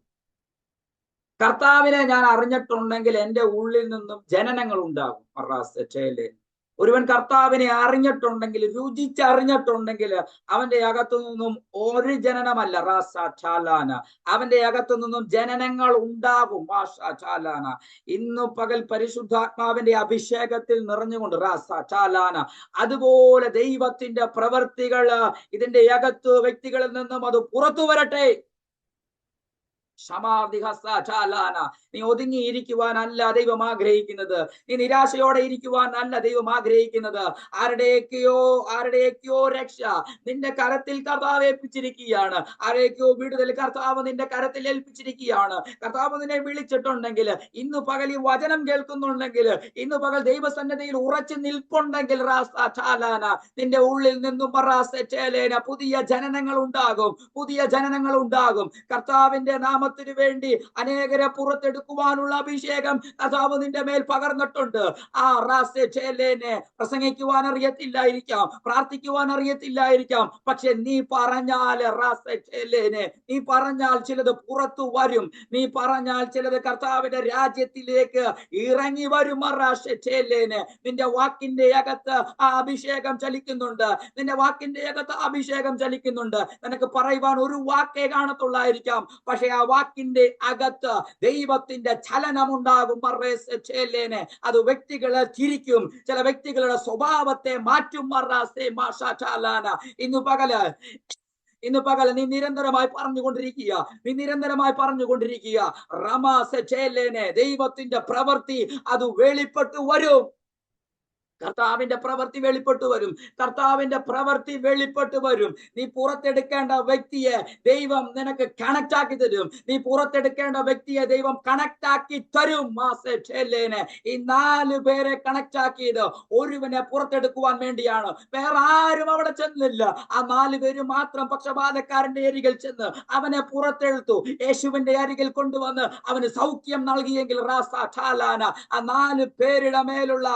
കർത്താവിനെ ഞാൻ അറിഞ്ഞിട്ടുണ്ടെങ്കിൽ എൻ്റെ ഉള്ളിൽ നിന്നും ജനനങ്ങൾ ഉണ്ടാകും. ഒരുവൻ കർത്താവിനെ അറിഞ്ഞിട്ടുണ്ടെങ്കിൽ, രുചിച്ചറിഞ്ഞിട്ടുണ്ടെങ്കിൽ, അവന്റെ അകത്തു നിന്നും ഒരു ജനനമല്ല, റാസാല, അവന്റെ അകത്തു നിന്നും ജനനങ്ങൾ ഉണ്ടാകും. റാസാല, ഇന്നു പകൽ പരിശുദ്ധാത്മാവിന്റെ അഭിഷേകത്തിൽ നിറഞ്ഞുകൊണ്ട് റാസാല, അതുപോലെ ദൈവത്തിന്റെ പ്രവൃത്തികൾ ഇതിന്റെ അകത്ത് വ്യക്തികളിൽ നിന്നും അത് പുറത്തു വരട്ടെ. നീ ഒതുങ്ങിയിരിക്കുവാനല്ല ദൈവം ആഗ്രഹിക്കുന്നത്. നീ നിരാശയോടെ ഇരിക്കുവാനല്ല ദൈവം ആഗ്രഹിക്കുന്നത്. ആരുടെയൊക്കെയോ രക്ഷ നിന്റെ കരത്തിൽ കർത്താവ് ഏൽപ്പിച്ചിരിക്കുകയാണ്. ആരുടെയൊക്കെയോ വിടുതൽ കർത്താവ് നിന്റെ കരത്തിൽ ഏൽപ്പിച്ചിരിക്കുകയാണ്. കർത്താവ് നിന്നെ വിളിച്ചിട്ടുണ്ടെങ്കിൽ, ഇന്ന് പകൽ ഈ വചനം കേൾക്കുന്നുണ്ടെങ്കിൽ, ഇന്ന് പകൽ ദൈവസന്നിധിയിൽ ഉറച്ചു നിൽപ്പുണ്ടെങ്കിൽ, നിന്റെ ഉള്ളിൽ നിന്നും പുതിയ ജനനങ്ങൾ ഉണ്ടാകും. പുതിയ ജനനങ്ങൾ ഉണ്ടാകും. കർത്താവിന്റെ നാമ വേണ്ടി അനേകരെ പുറത്തെടുക്കുവാനുള്ള അഭിഷേകം കർത്താവ് നിന്റെ മേൽ പകർന്നിട്ടുണ്ട്. ആ റാസേനെ പ്രസംഗിക്കുവാൻ അറിയത്തില്ലായിരിക്കാം, പ്രാർത്ഥിക്കുവാൻ അറിയത്തില്ലായിരിക്കാം, പക്ഷെ നീ പറഞ്ഞാൽ നീ പറഞ്ഞാൽ ചിലത് പുറത്തു വരും. നീ പറഞ്ഞാൽ ചിലത് കർത്താവിന്റെ രാജ്യത്തിലേക്ക് ഇറങ്ങി വരും. നിന്റെ വാക്കിന്റെ അകത്ത് ആ അഭിഷേകം ചലിക്കുന്നുണ്ട്. നിന്റെ വാക്കിന്റെ അകത്ത് അഭിഷേകം ചലിക്കുന്നുണ്ട്. നിനക്ക് പറയുവാൻ ഒരു വാക്കേ കാണത്തുള്ളായിരിക്കാം, പക്ഷെ ആ വാക്കിന്റെ അകത്ത് ദൈവത്തിന്റെ ചലനമുണ്ടാകും. അത് വ്യക്തികളെ തിരിക്കും, ചില വ്യക്തികളുടെ സ്വഭാവത്തെ മാറ്റും. ഇന്ന് പകൽ നീ നിരന്തരമായി പറഞ്ഞുകൊണ്ടിരിക്കുക, ദൈവത്തിന്റെ പ്രവൃത്തി അത് വെളിപ്പെട്ടു വരും. കർത്താവിന്റെ പ്രവൃത്തി വെളിപ്പെട്ടു വരും. നീ പുറത്തെടുക്കേണ്ട വ്യക്തിയെ ദൈവം നിനക്ക് കണക്ട് ആക്കി തരും. നീ പുറത്തെടുക്കേണ്ട വ്യക്തിയെ ദൈവം കണക്ട് ആക്കി തരും. ഈ 4 പേരെ കണക്ട് ആക്കിയത് ഒരുവനെ പുറത്തെടുക്കുവാൻ വേണ്ടിയാണ്. വേറെ ആരും അവിടെ ചെന്നില്ല. ആ 4 പേര് മാത്രം പക്ഷപാതക്കാരന്റെ അരികിൽ ചെന്ന് അവനെ പുറത്തെടുത്തു. യേശുവിന്റെ അരികിൽ കൊണ്ടുവന്ന് അവന് സൗഖ്യം നൽകിയെങ്കിൽ ആ 4 പേരുടെ മേലുള്ള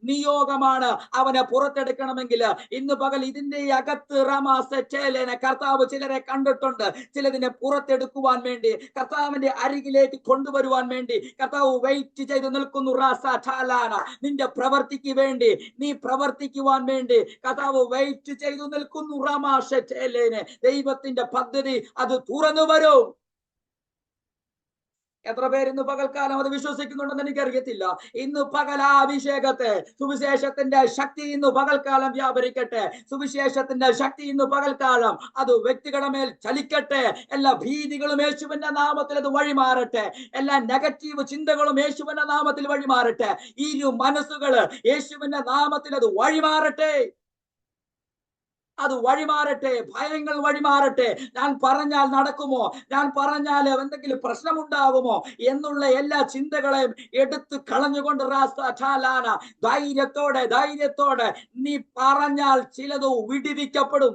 നിയോഗമാണ് അവനെ പുറത്തെടുക്കണമെങ്കിൽ. ഇന്ന് പകൽ ഇതിന്റെ അകത്ത് കർത്താവ് ചിലരെ കണ്ടിട്ടുണ്ട്. ചിലതിനെ പുറത്തെടുക്കുവാൻ വേണ്ടി, കർത്താവിന്റെ അരികിലേക്ക് കൊണ്ടുവരുവാൻ വേണ്ടി കർത്താവ് വെയിറ്റ് ചെയ്ത് നിൽക്കുന്നു. നിന്റെ പ്രവൃത്തിക്ക് വേണ്ടി, നീ പ്രവർത്തിക്കുവാൻ വേണ്ടി കർത്താവ് വെയിറ്റ് ചെയ്തു നിൽക്കുന്നു. ദൈവത്തിന്റെ പദ്ധതി അത് തുറന്നു വരും. എത്ര പേര് ഇന്ന് പകൽക്കാലം അത് വിശ്വസിക്കുന്നുണ്ടെന്ന് എനിക്കറിയത്തില്ല. ഇന്ന് പകൽ ആ അഭിഷേകത്തെ, സുവിശേഷത്തിന്റെ ശക്തി ഇന്ന് പകൽക്കാലം വ്യാപരിക്കട്ടെ. സുവിശേഷത്തിന്റെ ശക്തി ഇന്ന് പകൽക്കാലം അത് വ്യക്തികളുടെ മേൽ ചലിക്കട്ടെ. എല്ലാ ഭീതികളും യേശുവിന്റെ നാമത്തിൽ അത് വഴിമാറട്ടെ. എല്ലാ നെഗറ്റീവ് ചിന്തകളും യേശുവിന്റെ നാമത്തിൽ വഴിമാറട്ടെ. ഇരു മനസ്സുകള് യേശുവിന്റെ നാമത്തിൽ അത് വഴിമാറട്ടെ. അത് വഴിമാറട്ടെ. ഭയങ്ങൾ വഴിമാറട്ടെ. ഞാൻ പറഞ്ഞാൽ നടക്കുമോ, ഞാൻ പറഞ്ഞാൽ എന്തെങ്കിലും പ്രശ്നമുണ്ടാകുമോ എന്നുള്ള എല്ലാ ചിന്തകളെയും എടുത്തു കളഞ്ഞുകൊണ്ട് ധൈര്യത്തോടെ നീ പറഞ്ഞാൽ ചിലത് വിടുവിക്കപ്പെടും.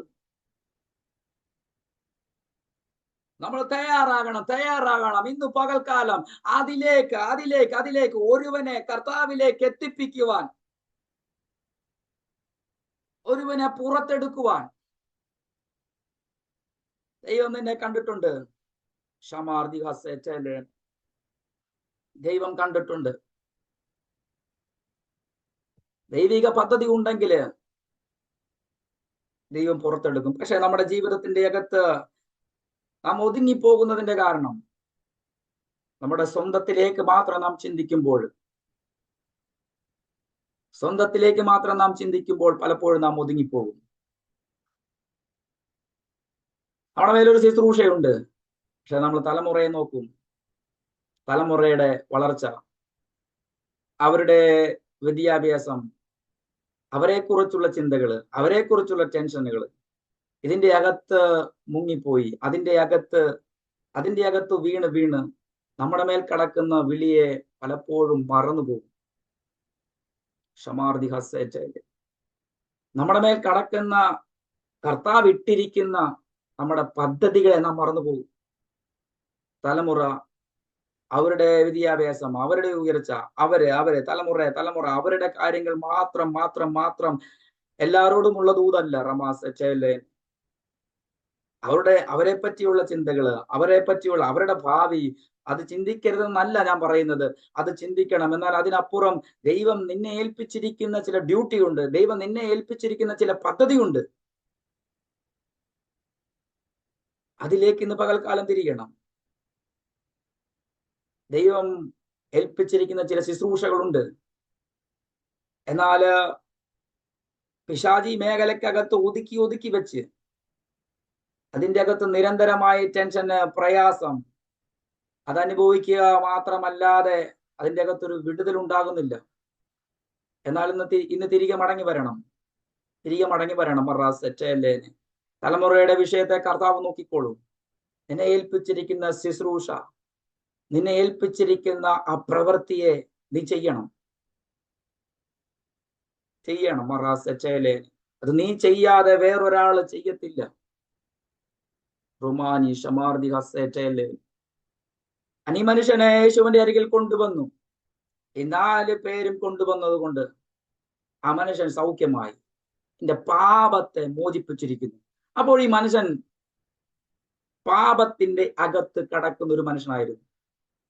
നമ്മൾ തയ്യാറാകണം. ഇന്ന് പകൽക്കാലം അതിലേക്ക് ഒരുവനെ കർത്താവിലേക്ക് എത്തിപ്പിക്കുവാൻ, ഒരുവനെ പുറത്തെടുക്കുവാൻ ദൈവം നിന്നെ കണ്ടിട്ടുണ്ട്. ദൈവം കണ്ടിട്ടുണ്ട്. ദൈവിക പദ്ധതി ഉണ്ടെങ്കിൽ ദൈവം പുറത്തെടുക്കും. പക്ഷെ നമ്മുടെ ജീവിതത്തിന്റെ അകത്ത് നാം ഒതുങ്ങിപ്പോകുന്നതിന്റെ കാരണം നമ്മുടെ സ്വന്തത്തിലേക്ക് മാത്രം നാം ചിന്തിക്കുമ്പോൾ പലപ്പോഴും നാം ഒതുങ്ങിപ്പോകും. നമ്മുടെ മേലൊരു ശുശ്രൂഷയുണ്ട്. പക്ഷെ നമ്മൾ തലമുറയെ നോക്കും. തലമുറയുടെ വളർച്ച, അവരുടെ വിദ്യാഭ്യാസം, അവരെക്കുറിച്ചുള്ള ചിന്തകള്, അവരെക്കുറിച്ചുള്ള ടെൻഷനുകൾ, ഇതിന്റെ അകത്ത് മുങ്ങിപ്പോയി, അതിന്റെ അകത്ത് വീണ് നമ്മുടെ മേൽ കടക്കുന്ന വിളിയെ പലപ്പോഴും മറന്നുപോകും. നമ്മുടെ മേൽ കടക്കുന്ന കർത്താവ് ഇട്ടിരിക്കുന്ന നമ്മുടെ പദ്ധതികളെ നാം മറന്നുപോകും. തലമുറ, അവരുടെ വിദ്യാഭ്യാസം, അവരുടെ ഉയർച്ച, തലമുറ അവരുടെ കാര്യങ്ങൾ മാത്രം എല്ലാവരോടുമുള്ള ദൂതല്ല അവരെ പറ്റിയുള്ള ചിന്തകള്, അവരുടെ ഭാവി അത് ചിന്തിക്കരുതെന്നല്ല ഞാൻ പറയുന്നത്. അത് ചിന്തിക്കണം. എന്നാൽ അതിനപ്പുറം ദൈവം നിന്നെ ഏൽപ്പിച്ചിരിക്കുന്ന ചില ഡ്യൂട്ടി ഉണ്ട്. ദൈവം നിന്നെ ഏൽപ്പിച്ചിരിക്കുന്ന ചില പദ്ധതിയുണ്ട്. അതിലേക്ക് ഇന്ന് പകൽക്കാലം തിരിയണം. ദൈവം ഏൽപ്പിച്ചിരിക്കുന്ന ചില ശുശ്രൂഷകളുണ്ട്. എന്നാൽ പിശാചി മേഖലക്കകത്ത് ഒതുക്കി വെച്ച് അതിൻ്റെ അകത്ത് നിരന്തരമായ ടെൻഷന്, പ്രയാസം അതനുഭവിക്കുക മാത്രമല്ലാതെ അതിൻ്റെ അകത്തൊരു വിടുതൽ ഉണ്ടാകുന്നില്ല. എന്നാൽ ഇന്ന് തിരികെ മടങ്ങി വരണം. തലമുറയുടെ വിഷയത്തെ കർത്താവ് നോക്കിക്കോളൂ. നിന്നെ ഏൽപ്പിച്ചിരിക്കുന്ന ശുശ്രൂഷ, നിന്നെ ഏൽപ്പിച്ചിരിക്കുന്ന ആ പ്രവൃത്തിയെ നീ ചെയ്യണം. അത് നീ ചെയ്യാതെ വേറൊരാള് ചെയ്യത്തില്ല. അനി മനുഷ്യനെ യേശുവിന്റെ അരികിൽ കൊണ്ടുവന്നു. ഈ 4 പേരും കൊണ്ടുവന്നത് കൊണ്ട് ആ മനുഷ്യൻ സൗഖ്യമായി, എന്റെ പാപത്തെ മോചിപ്പിച്ചിരിക്കുന്നു. അപ്പോൾ ഈ മനുഷ്യൻ പാപത്തിന്റെ അകത്ത് കടക്കുന്ന ഒരു മനുഷ്യനായിരുന്നു.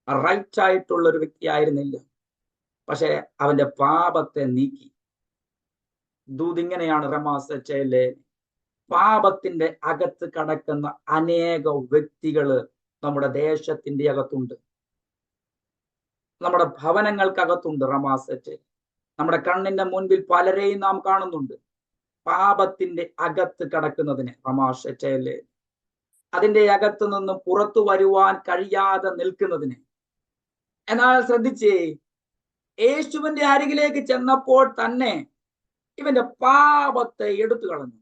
റൈറ്റ് ആയിട്ടുള്ള ഒരു വ്യക്തി ആയിരുന്നില്ല. പക്ഷെ അവന്റെ പാപത്തെ നീക്കി. ദൂതിങ്ങനെയാണ് പാപത്തിന്റെ അകത്ത് കടക്കുന്ന അനേക വ്യക്തികള് നമ്മുടെ ദേശത്തിന്റെ അകത്തുണ്ട്, നമ്മുടെ ഭവനങ്ങൾക്കകത്തുണ്ട്. നമ്മുടെ കണ്ണിന്റെ മുൻപിൽ പലരെയും നാം കാണുന്നുണ്ട് പാപത്തിന്റെ അകത്ത് കടക്കുന്നതിന്. അതിന്റെ അകത്ത് നിന്നും പുറത്തു വരുവാൻ കഴിയാതെ നിൽക്കുന്നതിന്. എന്നാൽ ശ്രദ്ധിച്ചേ, യേശുവിന്റെ അരികിലേക്ക് ചെന്നപ്പോൾ തന്നെ ഇവന്റെ പാപത്തെ എടുത്തു കളഞ്ഞു.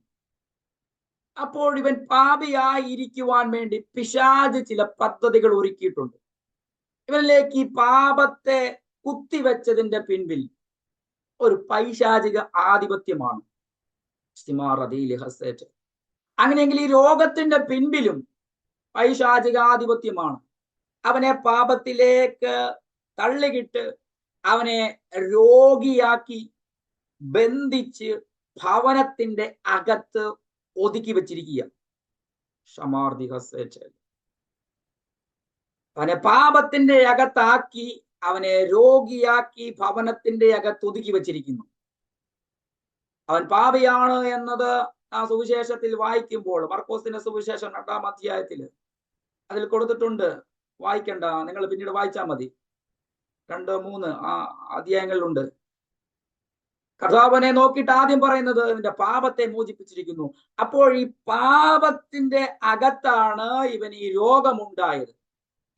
അപ്പോൾ ഇവൻ പാപിയായിരിക്കുവാൻ വേണ്ടി പിശാച് ചില പദ്ധതികൾ ഒരുക്കിയിട്ടുണ്ട്. ഇവനിലേക്ക് ഈ പാപത്തെ കുത്തിവെച്ചതിന്റെ പിൻപിൽ ഒരു പൈശാചിക ആധിപത്യമാണ്. അങ്ങനെയെങ്കിൽ ഈ രോഗത്തിന്റെ പിൻപിലും പൈശാചിക ആധിപത്യമാണ്. അവനെ പാപത്തിലേക്ക് തള്ളികിട്ട് അവനെ രോഗിയാക്കി ബന്ധിച്ച് ഭവനത്തിന്റെ അകത്ത് ഒതുക്കി വെച്ചിരിക്കുക. അവനെ പാപത്തിന്റെ അകത്താക്കി, അവനെ രോഗിയാക്കി ഭവനത്തിന്റെ അകത്ത് ഒതുക്കി വെച്ചിരിക്കുന്നു. അവൻ പാപിയാണ് എന്നത് ആ സുവിശേഷത്തിൽ വായിക്കുമ്പോൾ, മർക്കോസിന്റെ സുവിശേഷം 2-ാം അധ്യായത്തിൽ അതിൽ കൊടുത്തിട്ടുണ്ട്. വായിക്കണ്ട, നിങ്ങൾ പിന്നീട് വായിച്ചാൽ മതി. 2, 3 അധ്യായങ്ങളിലുണ്ട്. കർത്താവിനെ നോക്കിയിട്ട് ആദ്യം പറയുന്നത് നിന്റെ പാപത്തെ മോചിപ്പിച്ചിരിക്കുന്നു. അപ്പോൾ ഈ പാപത്തിന്റെ അകത്താണ് ഇവൻ ഈ രോഗമുണ്ടായത്,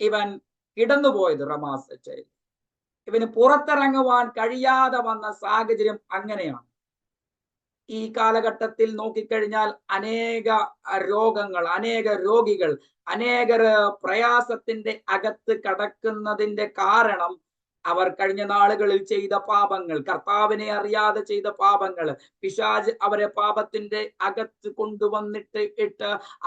ഇവൻ കിടന്നുപോയത്. റമാസ് ഇവന് പുറത്തിറങ്ങുവാൻ കഴിയാതെ വന്ന സാഹചര്യം അങ്ങനെയാണ്. ഈ കാലഘട്ടത്തിൽ നോക്കിക്കഴിഞ്ഞാൽ അനേക രോഗങ്ങൾ, അനേക രോഗികൾ, അനേകർ പ്രയാസത്തിന്റെ അകത്ത് കടക്കുന്നതിന്റെ കാരണം അവർ കഴിഞ്ഞ നാളുകളിൽ ചെയ്ത പാപങ്ങൾ, കർത്താവിനെ അറിയാതെ ചെയ്ത പാപങ്ങൾ. പിശാച് അവരെ പാപത്തിന്റെ അകത്ത് കൊണ്ടുവന്നിട്ട്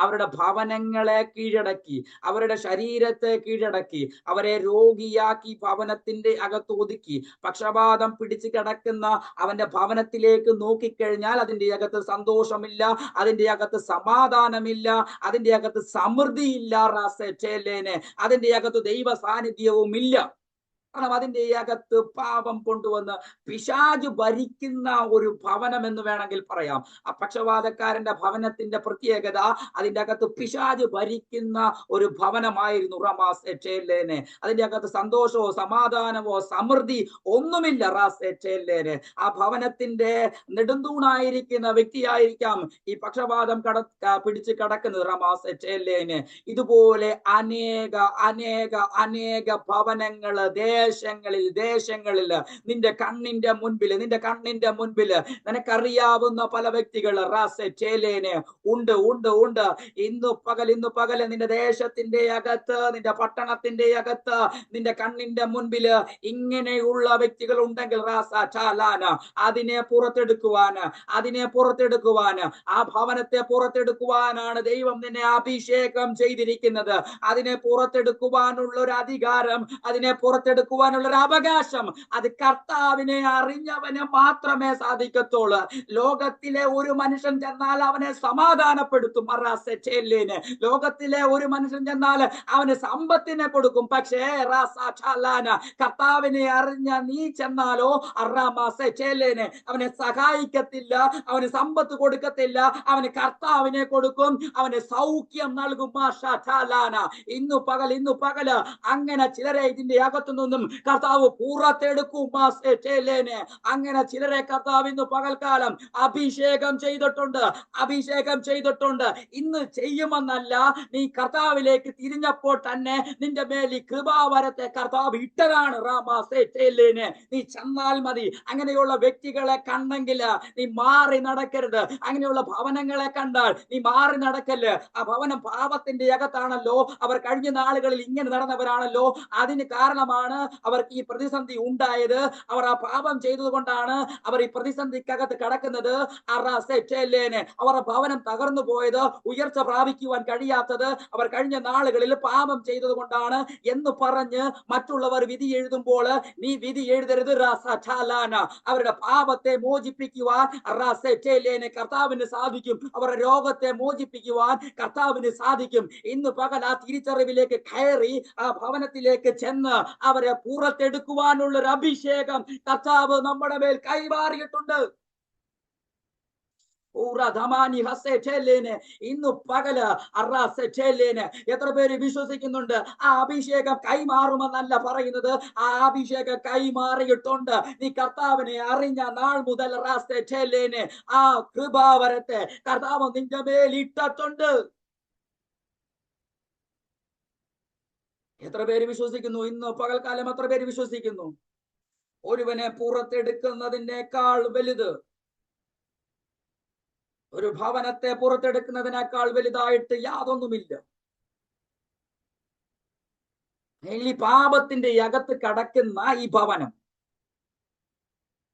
അവരുടെ ഭവനങ്ങളെ കീഴടക്കി, അവരുടെ ശരീരത്തെ കീഴടക്കി, അവരെ രോഗിയാക്കി ഭവനത്തിന്റെ അകത്ത് ഒതുക്കി. പക്ഷപാതം പിടിച്ചു കിടക്കുന്ന അവന്റെ ഭവനത്തിലേക്ക് നോക്കിക്കഴിഞ്ഞാൽ അതിന്റെ അകത്ത് സന്തോഷമില്ല, അതിന്റെ അകത്ത് സമാധാനമില്ല, അതിന്റെ അകത്ത് സമൃദ്ധിയില്ല. അതിന്റെ അകത്ത് ദൈവ സാന്നിധ്യവും ഇല്ല. കാരണം അതിന്റെ അകത്ത് പാപം കൊണ്ടുവന്ന് പിശാച് ഭരിക്കുന്ന ഒരു ഭവനം എന്ന് വേണമെങ്കിൽ പറയാം. ആ പക്ഷപാതക്കാരന്റെ ഭവനത്തിന്റെ പ്രത്യേകത അതിന്റെ അകത്ത് പിശാച് ഭരിക്കുന്ന ഒരു ഭവനമായിരുന്നു റമാസ് എച്ചേലേനെ. അതിന്റെ അകത്ത് സന്തോഷമോ സമാധാനമോ സമൃദ്ധി ഒന്നുമില്ല. റാസ് എച്ചേലേനെ ആ ഭവനത്തിന്റെ നെടുന്തൂണായിരിക്കുന്ന വ്യക്തിയായിരിക്കാം ഈ പക്ഷപാതം പിടിച്ച് കടക്കുന്നത് റമാസ് എച്ചേലേനെ. ഇതുപോലെ അനേക അനേക അനേക ഭവനങ്ങള് ദേശങ്ങളിൽ നിന്റെ കണ്ണിന്റെ മുൻപിൽ നിനക്കറിയാവുന്ന പല വ്യക്തികൾ റാസേലേനെ ഉണ്ട്. ഇന്നു പകൽ നിന്റെ ദേശത്തിന്റെ അകത്ത്, നിന്റെ പട്ടണത്തിന്റെ അകത്ത്, നിന്റെ കണ്ണിന്റെ മുൻപിൽ ഇങ്ങനെയുള്ള വ്യക്തികൾ ഉണ്ടെങ്കിൽ അതിനെ പുറത്തെടുക്കുവാൻ ആ ഭവനത്തെ പുറത്തെടുക്കുവാനാണ് ദൈവം നിന്നെ അഭിഷേകം ചെയ്തിരിക്കുന്നത്. അതിനെ പുറത്തെടുക്കുവാനുള്ള ഒരു അധികാരം, അതിനെ പുറത്തെടുക്കുവാനുള്ള ഒരു അവകാശം അത് കർത്താവിനെ അറിഞ്ഞവന് മാത്രമേ സാധിക്കത്തുള്ളൂ. ലോകത്തിലെ ഒരു മനുഷ്യൻ ചെന്നാൽ അവനെ സമാധാനപ്പെടുത്തും. ലോകത്തിലെ ഒരു മനുഷ്യൻ ചെന്നാൽ അവന് സമ്പത്തിനെ കൊടുക്കും. പക്ഷേ കർത്താവിനെ അറിഞ്ഞ നീ ചെന്നാലോ അവനെ സഹായിക്കത്തില്ല, അവന് സമ്പത്ത് കൊടുക്കത്തില്ല, അവന് കർത്താവിനെ കൊടുക്കും, അവന് സൗഖ്യം നൽകും. ഇന്നു പകൽ അങ്ങനെ ചിലരെ ഇതിന്റെ അകത്തു നിന്നും കർത്താവ് പുറത്തെടുക്കും. അങ്ങനെ ചിലരെ കർത്താവ് ഇന്ന് പകൽക്കാലം അഭിഷേകം ചെയ്തിട്ടുണ്ട്. ഇന്ന് ചെയ്യുമെന്നല്ല, നീ കർത്താവിലേക്ക് തിരിഞ്ഞപ്പോൾ തന്നെ നിന്റെ മേൽ ഈ കൃപാവരത്തെ കർത്താവ് ഇട്ടതാണ്. നീ ചെന്നാൽ മതി. അങ്ങനെയുള്ള വ്യക്തികളെ കണ്ടെങ്കിൽ നീ മാറി നടക്കരുത്. അങ്ങനെയുള്ള ഭവനങ്ങളെ കണ്ടാൽ നീ മാറി നടക്കല്. ആ ഭവനം പാപത്തിന്റെ അകത്താണല്ലോ, അവർ കഴിഞ്ഞ നാളുകളിൽ ഇങ്ങനെ നടന്നവരാണല്ലോ, അതിന് കാരണമാണ് അവർക്ക് ഈ പ്രതിസന്ധി ഉണ്ടായത്. അവർ ആ പാപം ചെയ്തതുകൊണ്ടാണ് അവർ ഈ പ്രതിസന്ധിക്കകത്ത് കടക്കുന്നത്. അവരുടെ ഭവനം തകർന്നു പോയത്, ഉയർച്ച പ്രാപിക്കുവാൻ കഴിയാത്തത് അവർ കഴിഞ്ഞ നാളുകളിൽ പാപം ചെയ്തത് കൊണ്ടാണ് എന്ന് പറഞ്ഞ് മറ്റുള്ളവർ വിധി എഴുതുമ്പോൾ നീ വിധി എഴുതരുത്. അവരുടെ പാപത്തെ മോചിപ്പിക്കുവാൻ കർത്താവിന് സാധിക്കും. അവരുടെ രോഗത്തെ മോചിപ്പിക്കുവാൻ കർത്താവിന് സാധിക്കും. ഇന്ന് പകൽ ആ തിരിച്ചറിവിലേക്ക് കയറി ആ ഭവനത്തിലേക്ക് ചെന്ന് അവരെ പുറത്തെടുക്കുവാനുള്ള ഒരു അഭിഷേകം കർത്താവ് നമ്മുടെ മേൽ കൈമാറിയിട്ടുണ്ട്. ഇന്ന് പകല് എത്ര പേര് വിശ്വസിക്കുന്നുണ്ട്? ആ അഭിഷേകം കൈമാറുമെന്നല്ല പറയുന്നത്, ആ അഭിഷേകം കൈമാറിയിട്ടുണ്ട്. നീ കർത്താവിനെ അറിഞ്ഞ നാൾ മുതൽ ആ കൃപാവരത്തെ കർത്താവ് നിന്റെ മേൽ ഇട്ടിട്ടുണ്ട്. എത്ര പേര് വിശ്വസിക്കുന്നു? ഇന്ന് പകൽക്കാലം എത്ര പേര് വിശ്വസിക്കുന്നു? ഒരുവനെ പുറത്തെടുക്കുന്നതിനേക്കാൾ വലുത്, ഒരു ഭവനത്തെ പുറത്തെടുക്കുന്നതിനേക്കാൾ വലുതായിട്ട് യാതൊന്നുമില്ല. ഈ പാപത്തിന്റെ അകത്ത് കടക്കുന്ന ഈ ഭവനം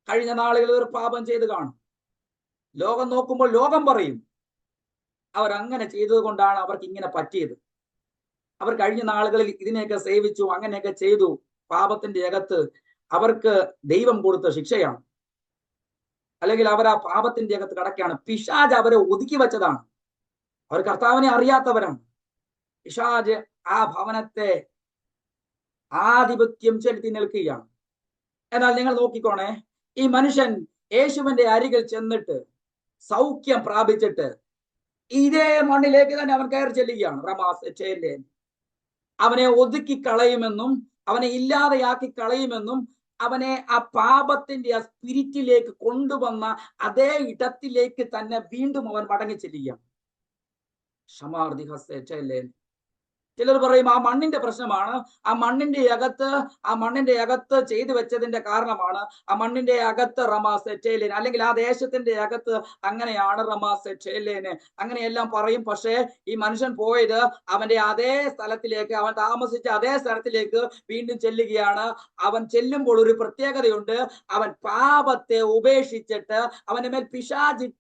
കഴിഞ്ഞ നാളുകളിൽ ഒരു പാപം ചെയ്ത് കാണും. ലോകം നോക്കുമ്പോൾ ലോകം പറയും അവരങ്ങനെ ചെയ്തത് കൊണ്ടാണ് അവർക്ക് ഇങ്ങനെ പറ്റിയത്. അവർ കഴിഞ്ഞ നാളുകളിൽ ഇതിനെയൊക്കെ സേവിച്ചു, അങ്ങനെയൊക്കെ ചെയ്തു. പാപത്തിന്റെ അകത്ത് അവർക്ക് ദൈവം കൊടുത്ത ശിക്ഷയാണ്, അല്ലെങ്കിൽ അവർ ആ പാപത്തിന്റെ അകത്ത് കടക്കുകയാണ്. പിശാച് അവരെ ഒതുക്കി വെച്ചതാണ്. അവർ കർത്താവിനെ അറിയാത്തവരാണ്. പിശാച് ആ ഭവനത്തെ ആധിപത്യം ചെലുത്തി നിൽക്കുകയാണ്. എന്നാൽ നിങ്ങൾ നോക്കിക്കോണേ, ഈ മനുഷ്യൻ യേശുവിന്റെ അരികിൽ ചെന്നിട്ട് സൗഖ്യം പ്രാപിച്ചിട്ട് ഇതേ മണ്ണിലേക്ക് തന്നെ അവൻ കയറി ചെല്ലുകയാണ്. അവനെ ഒതുക്കി കളയുമെന്നും അവനെ ഇല്ലാതെയാക്കി കളയുമെന്നും അവനെ ആ പാപത്തിന്റെ ആ സ്പിരിറ്റിലേക്ക് കൊണ്ടുവന്ന അതേ ഇടത്തിലേക്ക് തന്നെ വീണ്ടും അവൻ മടങ്ങി ചെല്ലുക. ചിലർ പറയും ആ മണ്ണിന്റെ പ്രശ്നമാണ്, ആ മണ്ണിന്റെ അകത്ത് ചെയ്തു വെച്ചതിന്റെ കാരണമാണ്, ആ മണ്ണിന്റെ അകത്ത് റമാസെറ്റേലേൻ, അല്ലെങ്കിൽ ആ ദേശത്തിന്റെ അകത്ത് അങ്ങനെയാണ് റമാസെറ്റേലേന്, അങ്ങനെയെല്ലാം പറയും. പക്ഷേ ഈ മനുഷ്യൻ പോയത് അവന്റെ അതേ സ്ഥലത്തിലേക്ക്, അവൻ താമസിച്ച അതേ സ്ഥലത്തിലേക്ക് വീണ്ടും ചെല്ലുകയാണ്. അവൻ ചെല്ലുമ്പോൾ ഒരു പ്രത്യേകതയുണ്ട്. അവൻ പാപത്തെ ഉപേക്ഷിച്ചിട്ട് അവന്റെ മേൽ പിശാചിട്ട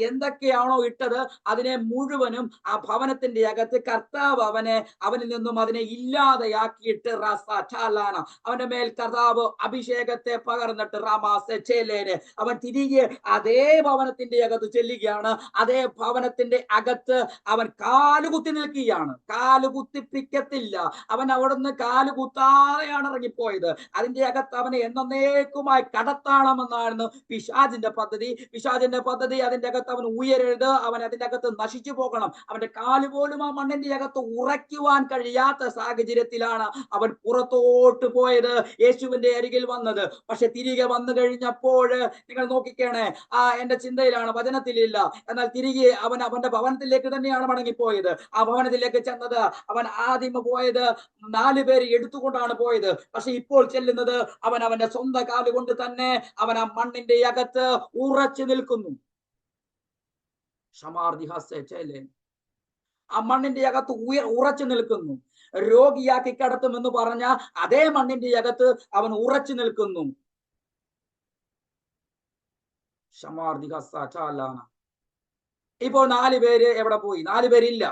എന്തൊക്കെയാണോ ഇട്ടത് അതിനെ മുഴുവനും ആ ഭവനത്തിന്റെ അകത്ത് കർത്താവ് അവനിൽ നിന്നും അതിനെ ഇല്ലാതെയാക്കിയിട്ട് അവന്റെ മേൽ കർത്താവ് അഭിഷേകത്തെ പകർന്നിട്ട് അവൻ തിരികെ അതേ ഭവനത്തിന്റെ അകത്ത് ചെല്ലുകയാണ്. അതേ ഭവനത്തിന്റെ അകത്ത് അവൻ കാലുകുത്തി നിൽക്കുകയാണ്. കാലുകുത്തിപ്പിക്കത്തില്ല. അവൻ അവിടുന്ന് കാലുകുത്താതെയാണ് ഇറങ്ങിപ്പോയത്. അതിന്റെ അകത്ത് അവനെ എന്നേക്കുമായി കടത്താണമെന്നായിരുന്നു പിശാചിന്റെ പദ്ധതി. അതിന്റെ അകത്ത് അവൻ ഉയരരുത്, അവൻ അതിന്റെ അകത്ത് നശിച്ചു പോകണം. അവന്റെ കാല് പോലും ആ മണ്ണിന്റെ അകത്ത് ഉറയ്ക്കുവാൻ കഴിയാത്ത സാഹചര്യത്തിലാണ് അവൻ പുറത്തോട്ട് പോയത്, യേശുവിന്റെ അരികിൽ വന്നത്. പക്ഷെ തിരികെ വന്നു കഴിഞ്ഞപ്പോൾ നിങ്ങൾ നോക്കിക്കണേ, എന്റെ ചിന്തയിലാണ്, വചനത്തിലില്ല. എന്നാൽ തിരികെ അവന്റെ ഭവനത്തിലേക്ക് തന്നെയാണ് മടങ്ങിപ്പോയത്. ആ ഭവനത്തിലേക്ക് ചെന്നത് അവൻ ആദ്യം പോയത് 4 പേര് എടുത്തുകൊണ്ടാണ് പോയത്. പക്ഷെ ഇപ്പോൾ ചെല്ലുന്നത് അവന്റെ സ്വന്തം കാലുകൊണ്ട് തന്നെ അവൻ ആ മണ്ണിന്റെ അകത്ത് ഉറച്ചു നിൽക്കുന്നു. ആ മണ്ണിന്റെ അകത്ത് ഉറച്ചു നിൽക്കുന്നു. രോഗിയാക്കി കടത്തുമെന്ന് പറഞ്ഞ അതേ മണ്ണിന്റെ അകത്ത് അവൻ ഉറച്ചു നിൽക്കുന്നു. ഇപ്പോൾ 4 പേര് എവിടെ പോയി? 4 പേരില്ല.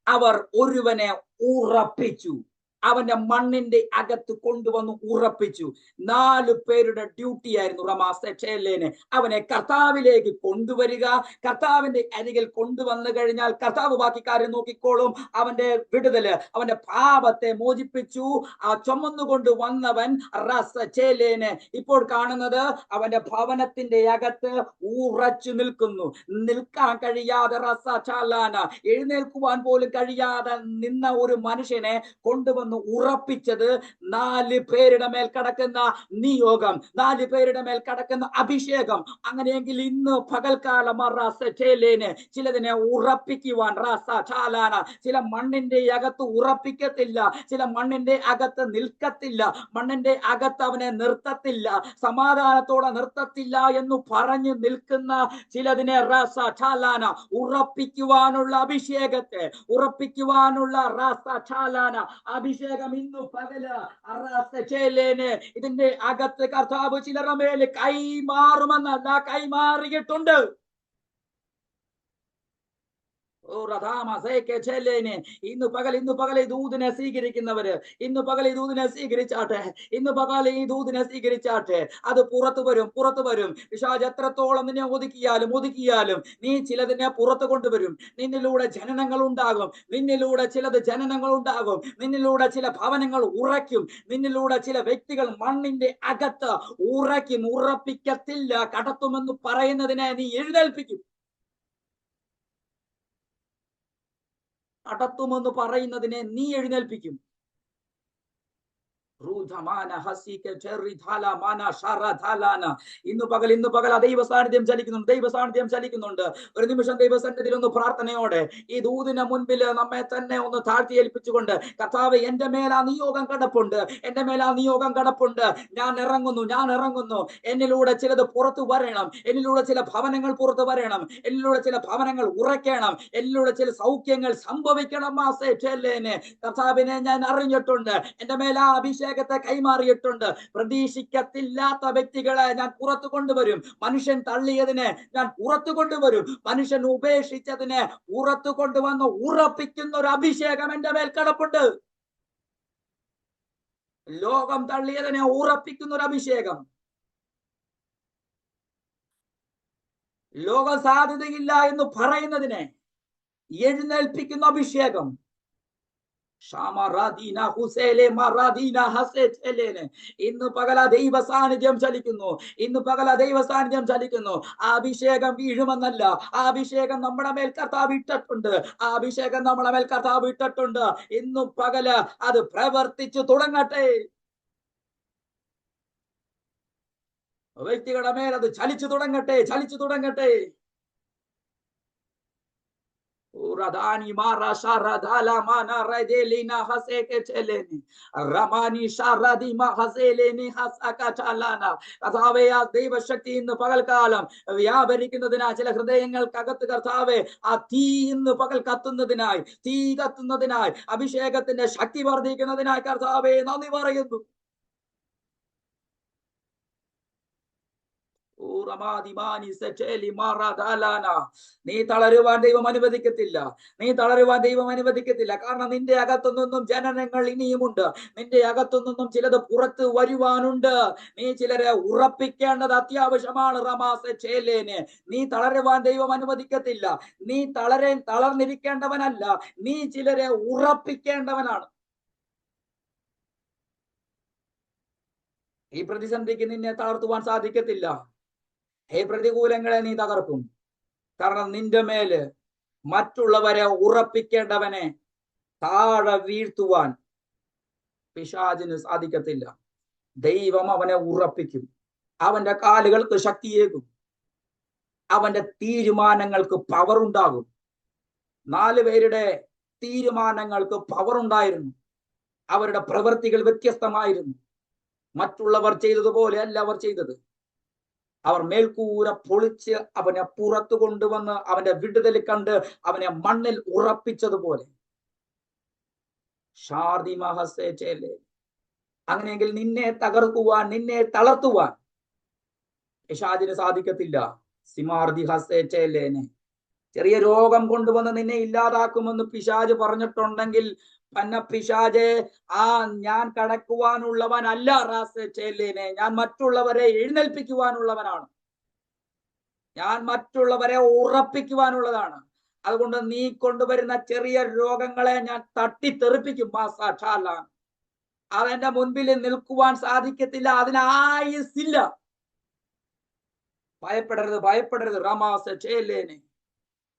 അവർ ഒരുവനെ ഉറപ്പിച്ചു. അവന്റെ മണ്ണിന്റെ അകത്ത് കൊണ്ടുവന്ന് ഉറപ്പിച്ചു. 4 പേരുടെ ഡ്യൂട്ടി ആയിരുന്നു റമാസെറ്റേലേന്. അവനെ കർത്താവിലേക്ക് കൊണ്ടുവരിക. കർത്താവിന്റെ അരികിൽ കൊണ്ടുവന്നു കഴിഞ്ഞാൽ കർത്താവ് ബാക്കി കാര്യം നോക്കിക്കോളും. അവന്റെ വിടുതല്, അവന്റെ പാപത്തെ മോചിപ്പിച്ചു. ആ ചുമന്നുകൊണ്ട് വന്നവൻ റസചേലേന് ഇപ്പോൾ കാണുന്നത് അവന്റെ ഭവനത്തിന്റെ അകത്ത് ഉറച്ചു നിൽക്കുന്നു. നിൽക്കാൻ കഴിയാതെ റസചാലാന, എഴുന്നേൽക്കുവാൻ പോലും കഴിയാതെ നിന്ന ഒരു മനുഷ്യനെ കൊണ്ടുവന്ന് ഉറപ്പിച്ചത് 4 പേരുടെ മേൽ കിടക്കുന്ന നിയോഗം, 4 പേരുടെ മേൽ കിടക്കുന്ന അഭിഷേകം. അങ്ങനെയെങ്കിൽ ഇന്ന് പകൽക്കാലം ചിലതിനെ ഉറപ്പിക്കുവാൻ ചില മണ്ണിന്റെ അകത്ത് ഉറപ്പിക്കത്തില്ല, ചില മണ്ണിന്റെ അകത്ത് നിൽക്കത്തില്ല, മണ്ണിന്റെ അകത്ത് അവനെ നിർത്തത്തില്ല, സമാധാനത്തോടെ നിർത്തത്തില്ല എന്ന് പറഞ്ഞു നിൽക്കുന്ന ചിലതിനെ ഉറപ്പിക്കുവാനുള്ള അഭിഷേകത്തെ, ഉറപ്പിക്കുവാനുള്ള അഭിഷേകം ഇന്നു പകല് ഇതിന്റെ അകത്ത് കർത്താവ് ചിലരുടെ മേൽ കൈമാറുമെന്നല്ല, കൈമാറിയിട്ടുണ്ട്. ഇന്ന് പകൽ ഈ ദൂതിനെ സ്വീകരിക്കുന്നവര് ഇന്ന് പകൽ ഈ ദൂതിനെ സ്വീകരിച്ചാട്ടെ. അത് പുറത്തു വരും. പിശാച് എത്രത്തോളം നിന്നെ ഒതുക്കിയാലും നീ ചിലതിനെ പുറത്തു കൊണ്ടുവരും. നിന്നിലൂടെ ജനനങ്ങൾ ഉണ്ടാകും, നിന്നിലൂടെ ചില ഭവനങ്ങൾ ഉറയ്ക്കും, നിന്നിലൂടെ ചില വ്യക്തികൾ മണ്ണിന്റെ അകത്ത് ഉറപ്പിക്കത്തില്ല, കടത്തുമെന്ന് പറയുന്നതിനെ നീ എഴുന്നേൽപ്പിക്കും. അടത്തുമെന്ന് പറയുന്നതിനെ നീ എഴുന്നേൽപ്പിക്കും. ഇന്ന് പകൽ ദൈവ സാന്നിധ്യം ചലിക്കുന്നുണ്ട്. ഒരു നിമിഷം ദൈവസന്നിധിയിൽ ഒന്ന് പ്രാർത്ഥനയോടെ ഈ ദൂതിന് മുൻപിൽ നമ്മെ തന്നെ ഒന്ന് താഴ്ത്തി ഏൽപ്പിച്ചുകൊണ്ട്, കർത്താവേ, എന്റെ മേൽ ആ നിയോഗം കടപ്പുണ്ട്. ഞാൻ ഇറങ്ങുന്നു. എന്നിലൂടെ ചിലത് പുറത്തു വരണം. എന്നിലൂടെ ചില ഭവനങ്ങൾ പുറത്തു വരണം. എന്നിലൂടെ ചില ഭവനങ്ങൾ ഉറയ്ക്കണം. എന്നിലൂടെ ചില സൗഖ്യങ്ങൾ സംഭവിക്കണം. കർത്താവിനെ ഞാൻ അറിഞ്ഞിട്ടുണ്ട്. എന്റെ മേൽ ആ അഭിഷേകത്തെ കൈമാറിയിട്ടുണ്ട്. പ്രതീക്ഷിക്കത്തില്ലാത്ത വ്യക്തികളെ ഞാൻ പുറത്തു കൊണ്ടുവരും. മനുഷ്യൻ തള്ളിയതിനെ ഞാൻ പുറത്തു കൊണ്ടുവരും. മനുഷ്യൻ ഉപേക്ഷിച്ചതിനെ പുറത്തു കൊണ്ടുവന്ന് ഉറപ്പിക്കുന്ന ഒരു അഭിഷേകം എന്റെ മേൽ കിടപ്പുണ്ട്. ലോകം തള്ളിയതിനെ ഉറപ്പിക്കുന്ന ഒരു അഭിഷേകം, ലോക സാധ്യതയില്ല എന്ന് പറയുന്നതിനെ എഴുന്നേൽപ്പിക്കുന്ന അഭിഷേകം, ഇന്ന് പകല ദൈവ സാന്നിധ്യം ചലിക്കുന്നു. ഇന്ന് പകല ദൈവ സാന്നിധ്യം ചലിക്കുന്നു. ആ അഭിഷേകം വീഴുമെന്നല്ല, ആ അഭിഷേകം നമ്മുടെ മേൽ കർത്താവ് ഇട്ടിട്ടുണ്ട്. ആ അഭിഷേകം നമ്മളെ മേൽ കർത്താവ് ഇട്ടിട്ടുണ്ട്. ഇന്ന് പകല അത് പ്രവർത്തിച്ചു തുടങ്ങട്ടെ. വ്യക്തികളുടെ മേൽ അത് ചലിച്ചു തുടങ്ങട്ടെ, ചലിച്ചു തുടങ്ങട്ടെ. ദൈവശക്തി ഇന്ന് പകൽക്കാലം വ്യാപരിക്കുന്നതിനായി ചില ഹൃദയങ്ങൾക്കകത്ത് കർത്താവെ ആ തീ ഇന്ന് പകൽ കത്തുന്നതിനായി, തീ കത്തുന്നതിനായി, അഭിഷേകത്തിന്റെ ശക്തി വർദ്ധിക്കുന്നതിനായി കർത്താവെ നന്ദി പറയുന്നു. നീ തളരുവാൻ ദൈവം അനുവദിക്കത്തില്ല. നീ തളരുവാൻ ദൈവം അനുവദിക്കത്തില്ല. കാരണം നിന്റെ അകത്തുനിന്നും ജനനങ്ങൾ ഇനിയുമുണ്ട്. നിന്റെ അകത്തുനിന്നും ചിലത് പുറത്ത് വരുവാനുണ്ട്. നീ ചിലരെ ഉറപ്പിക്കേണ്ടത് അത്യാവശ്യമാണ്. റമാസേലേനെ നീ തളരുവാൻ ദൈവം അനുവദിക്കത്തില്ല. നീ തളർന്നിരിക്കേണ്ടവനല്ല, നീ ചിലരെ ഉറപ്പിക്കേണ്ടവനാണ്. ഈ പ്രതിസന്ധിക്ക് നിന്നെ തളർത്തുവാൻ സാധിക്കത്തില്ല. പ്രതികൂലങ്ങളെ നീ തകർക്കും. കാരണം നിന്റെ മേല് മറ്റുള്ളവരെ ഉറപ്പിക്കേണ്ടവനെ താഴെ വീഴ്ത്തുവാൻ പിശാചിന് സാധിക്കത്തില്ല. ദൈവം അവനെ ഉറപ്പിക്കും. അവന്റെ കാലുകൾക്ക് ശക്തിയേകും. അവന്റെ തീരുമാനങ്ങൾക്ക് പവർ ഉണ്ടാകും. 4 പേരുടെ തീരുമാനങ്ങൾക്ക് പവർ ഉണ്ടായിരുന്നു. അവരുടെ പ്രവൃത്തികൾ വ്യത്യസ്തമായിരുന്നു. മറ്റുള്ളവർ ചെയ്തതുപോലെ അല്ല അവർ ചെയ്തത്. അവർ മേൽക്കൂര പൊളിച്ച് അവനെ പുറത്തു കൊണ്ടുവന്ന് അവന്റെ വിടുതൽ കണ്ട് അവനെ മണ്ണിൽ ഉറപ്പിച്ചതുപോലെ. അങ്ങനെയെങ്കിൽ നിന്നെ തകർക്കുവാൻ, നിന്നെ തളർത്തുവാൻ പിശാചിന് സാധിക്കത്തില്ല. ചെറിയ രോഗം കൊണ്ടുവന്ന് നിന്നെ ഇല്ലാതാക്കുമെന്ന് പിശാച് പറഞ്ഞിട്ടുണ്ടെങ്കിൽ പിശാചെ ഞാൻ കടക്കുവാനുള്ളവനല്ല. റാസേലേനെ ഞാൻ മറ്റുള്ളവരെ എഴുന്നേൽപ്പിക്കുവാനുള്ളവനാണ്. ഞാൻ മറ്റുള്ളവരെ ഉറപ്പിക്കുവാനുള്ളതാണ്. അതുകൊണ്ട് നീ കൊണ്ടുവരുന്ന ചെറിയ രോഗങ്ങളെ ഞാൻ തട്ടിത്തെറിപ്പിക്കും. അതെന്റെ മുൻപിൽ നിൽക്കുവാൻ സാധിക്കത്തില്ല. അതിനായുസില്ല. ഭയപ്പെടരുത്, ഭയപ്പെടരുത്. റമാസേലേനെ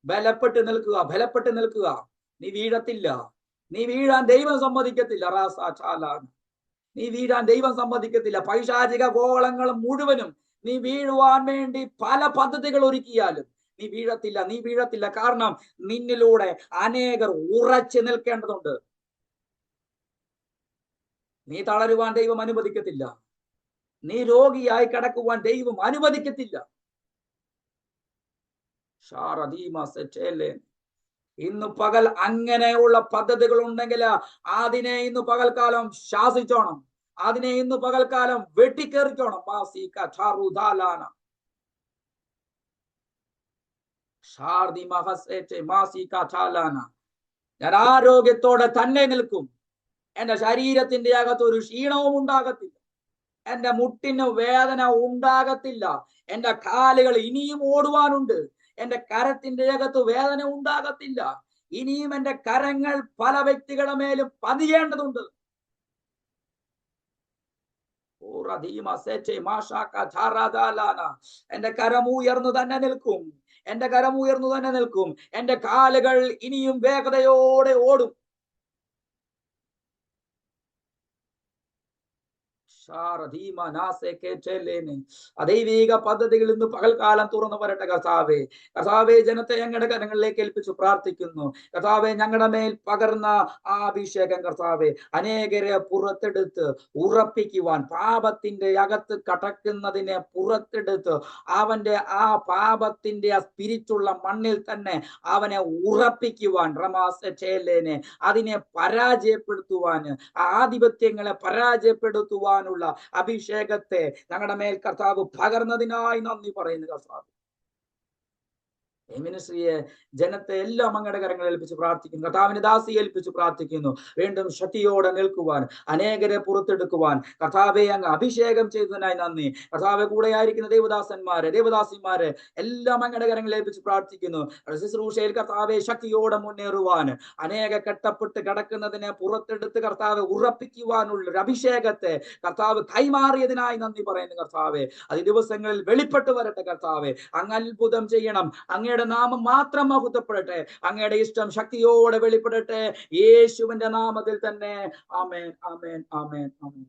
ബലപ്പെട്ട് നിൽക്കുക, ബലപ്പെട്ട് നിൽക്കുക. നീ വീഴത്തില്ല. നീ വീഴാൻ ദൈവം സമ്മതിക്കത്തില്ല. നീ വീഴാൻ ദൈവം സമ്മതിക്കത്തില്ല. പൈശാചിക ഗോളങ്ങൾ മുഴുവനും നീ വീഴുവാൻ വേണ്ടി പല പദ്ധതികൾ ഒരുക്കിയാലും നീ വീഴത്തില്ല, നീ വീഴത്തില്ല. കാരണം നിന്നിലൂടെ അനേകർ ഉറച്ചു നിൽക്കേണ്ടതുണ്ട്. നീ തളരുവാൻ ദൈവം അനുവദിക്കത്തില്ല. നീ രോഗിയായി കിടക്കുവാൻ ദൈവം അനുവദിക്കത്തില്ല. ഇന്ന് പകൽ അങ്ങനെയുള്ള പദ്ധതികൾ ഉണ്ടെങ്കിൽ അതിനെ ഇന്ന് പകൽക്കാലം ശാസിച്ചോണം. അതിനെ ഇന്ന് പകൽക്കാലം വെട്ടിക്കേറിച്ചോണം. ഞാൻ ആരോഗ്യത്തോടെ തന്നെ നിൽക്കും. എന്റെ ശരീരത്തിന്റെ അകത്ത് ഒരു ക്ഷീണവും ഉണ്ടാകത്തില്ല. എന്റെ മുട്ടിന് വേദന ഉണ്ടാകത്തില്ല. എന്റെ കാലുകൾ ഇനിയും ഓടുവാനുണ്ട്. എന്റെ കരത്തിന്റെ അകത്ത് വേദന ഉണ്ടാകത്തില്ല. ഇനിയും എന്റെ കരങ്ങൾ പല വ്യക്തികളുടെ മേലും പതിയേണ്ടതുണ്ട്. എന്റെ കരം ഉയർന്നു തന്നെ നിൽക്കും. എന്റെ കരം ഉയർന്നു തന്നെ നിൽക്കും. എന്റെ കാലുകൾ ഇനിയും വേഗതയോടെ ഓടും. ദൈവിക പദ്ധതികൾ ഇന്ന് പകൽക്കാലം തുറന്നു വരട്ടെ. കർത്താവേ, കർത്താവേ, ജനത്തെ ഞങ്ങളുടെ കരങ്ങളിലേക്ക് ഏൽപ്പിച്ചു പ്രാർത്ഥിക്കുന്നു. കർത്താവേ, ഞങ്ങളുടെ മേൽ പകർന്ന ആ അഭിഷേകം കർത്താവേ അനേകരെ പുറത്തെടുത്ത് ഉറപ്പിക്കുവാൻ, പാപത്തിന്റെ അകത്ത് കടക്കുന്നതിനെ പുറത്തെടുത്ത് അവന്റെ ആ പാപത്തിന്റെ ആ സ്പിരിറ്റുള്ള മണ്ണിൽ തന്നെ അവനെ ഉറപ്പിക്കുവാൻ, റമാസേലേനെ അതിനെ പരാജയപ്പെടുത്തുവാൻ, ആധിപത്യങ്ങളെ പരാജയപ്പെടുത്തുവാനുള്ള അഭിഷേകത്തെ ഞങ്ങളുടെ മേൽ കർത്താവ് പകർന്നതിനായി നന്ദി പറയുന്നു. കർത്താവ്, ഈ മിനിസ്ട്രിയെ, ജനത്തെ എല്ലാം അങ്ങയുടെ കരങ്ങളിൽ ഏൽപ്പിച്ച് പ്രാർത്ഥിക്കുന്നു. കർത്താവിനെ ദാസി ഏൽപ്പിച്ച് പ്രാർത്ഥിക്കുന്നു. വീണ്ടും ശക്തിയോടെ നിൽക്കുവാൻ, അനേകരെ പുറത്തെടുക്കുവാൻ കർത്താവെ അങ്ങ് അഭിഷേകം ചെയ്തതിനായി നന്ദി. കർത്താവെ കൂടെ ആയിരിക്കുന്ന ദേവദാസന്മാരെ, ദേവദാസിമാരെ എല്ലാം അങ്ങയുടെ കരങ്ങളിൽ ഏൽപ്പിച്ച് പ്രാർത്ഥിക്കുന്നു. ശുശ്രൂഷയിൽ കർത്താവെ ശക്തിയോടെ മുന്നേറുവാൻ, അനേക കെട്ടപ്പെട്ട് കിടക്കുന്നതിനെ പുറത്തെടുത്ത് കർത്താവെ ഉറപ്പിക്കുവാനുള്ള ഒരു അഭിഷേകത്തെ കർത്താവ് കൈമാറിയതിനായി നന്ദി പറയുന്നു. കർത്താവെ അത് ദിവസങ്ങളിൽ വെളിപ്പെട്ട് വരട്ടെ. കർത്താവെ അങ്ങ് അത്ഭുതം ചെയ്യണം. അങ്ങയുടെ നാമം മാത്രം മഹത്വപ്പെടട്ടെ. അങ്ങയുടെ ഇഷ്ടം ശക്തിയോടെ വെളിപ്പെടട്ടെ. യേശുവിന്റെ നാമത്തിൽ തന്നെ. ആമേൻ, ആമേൻ, ആമേൻ, ആമേൻ.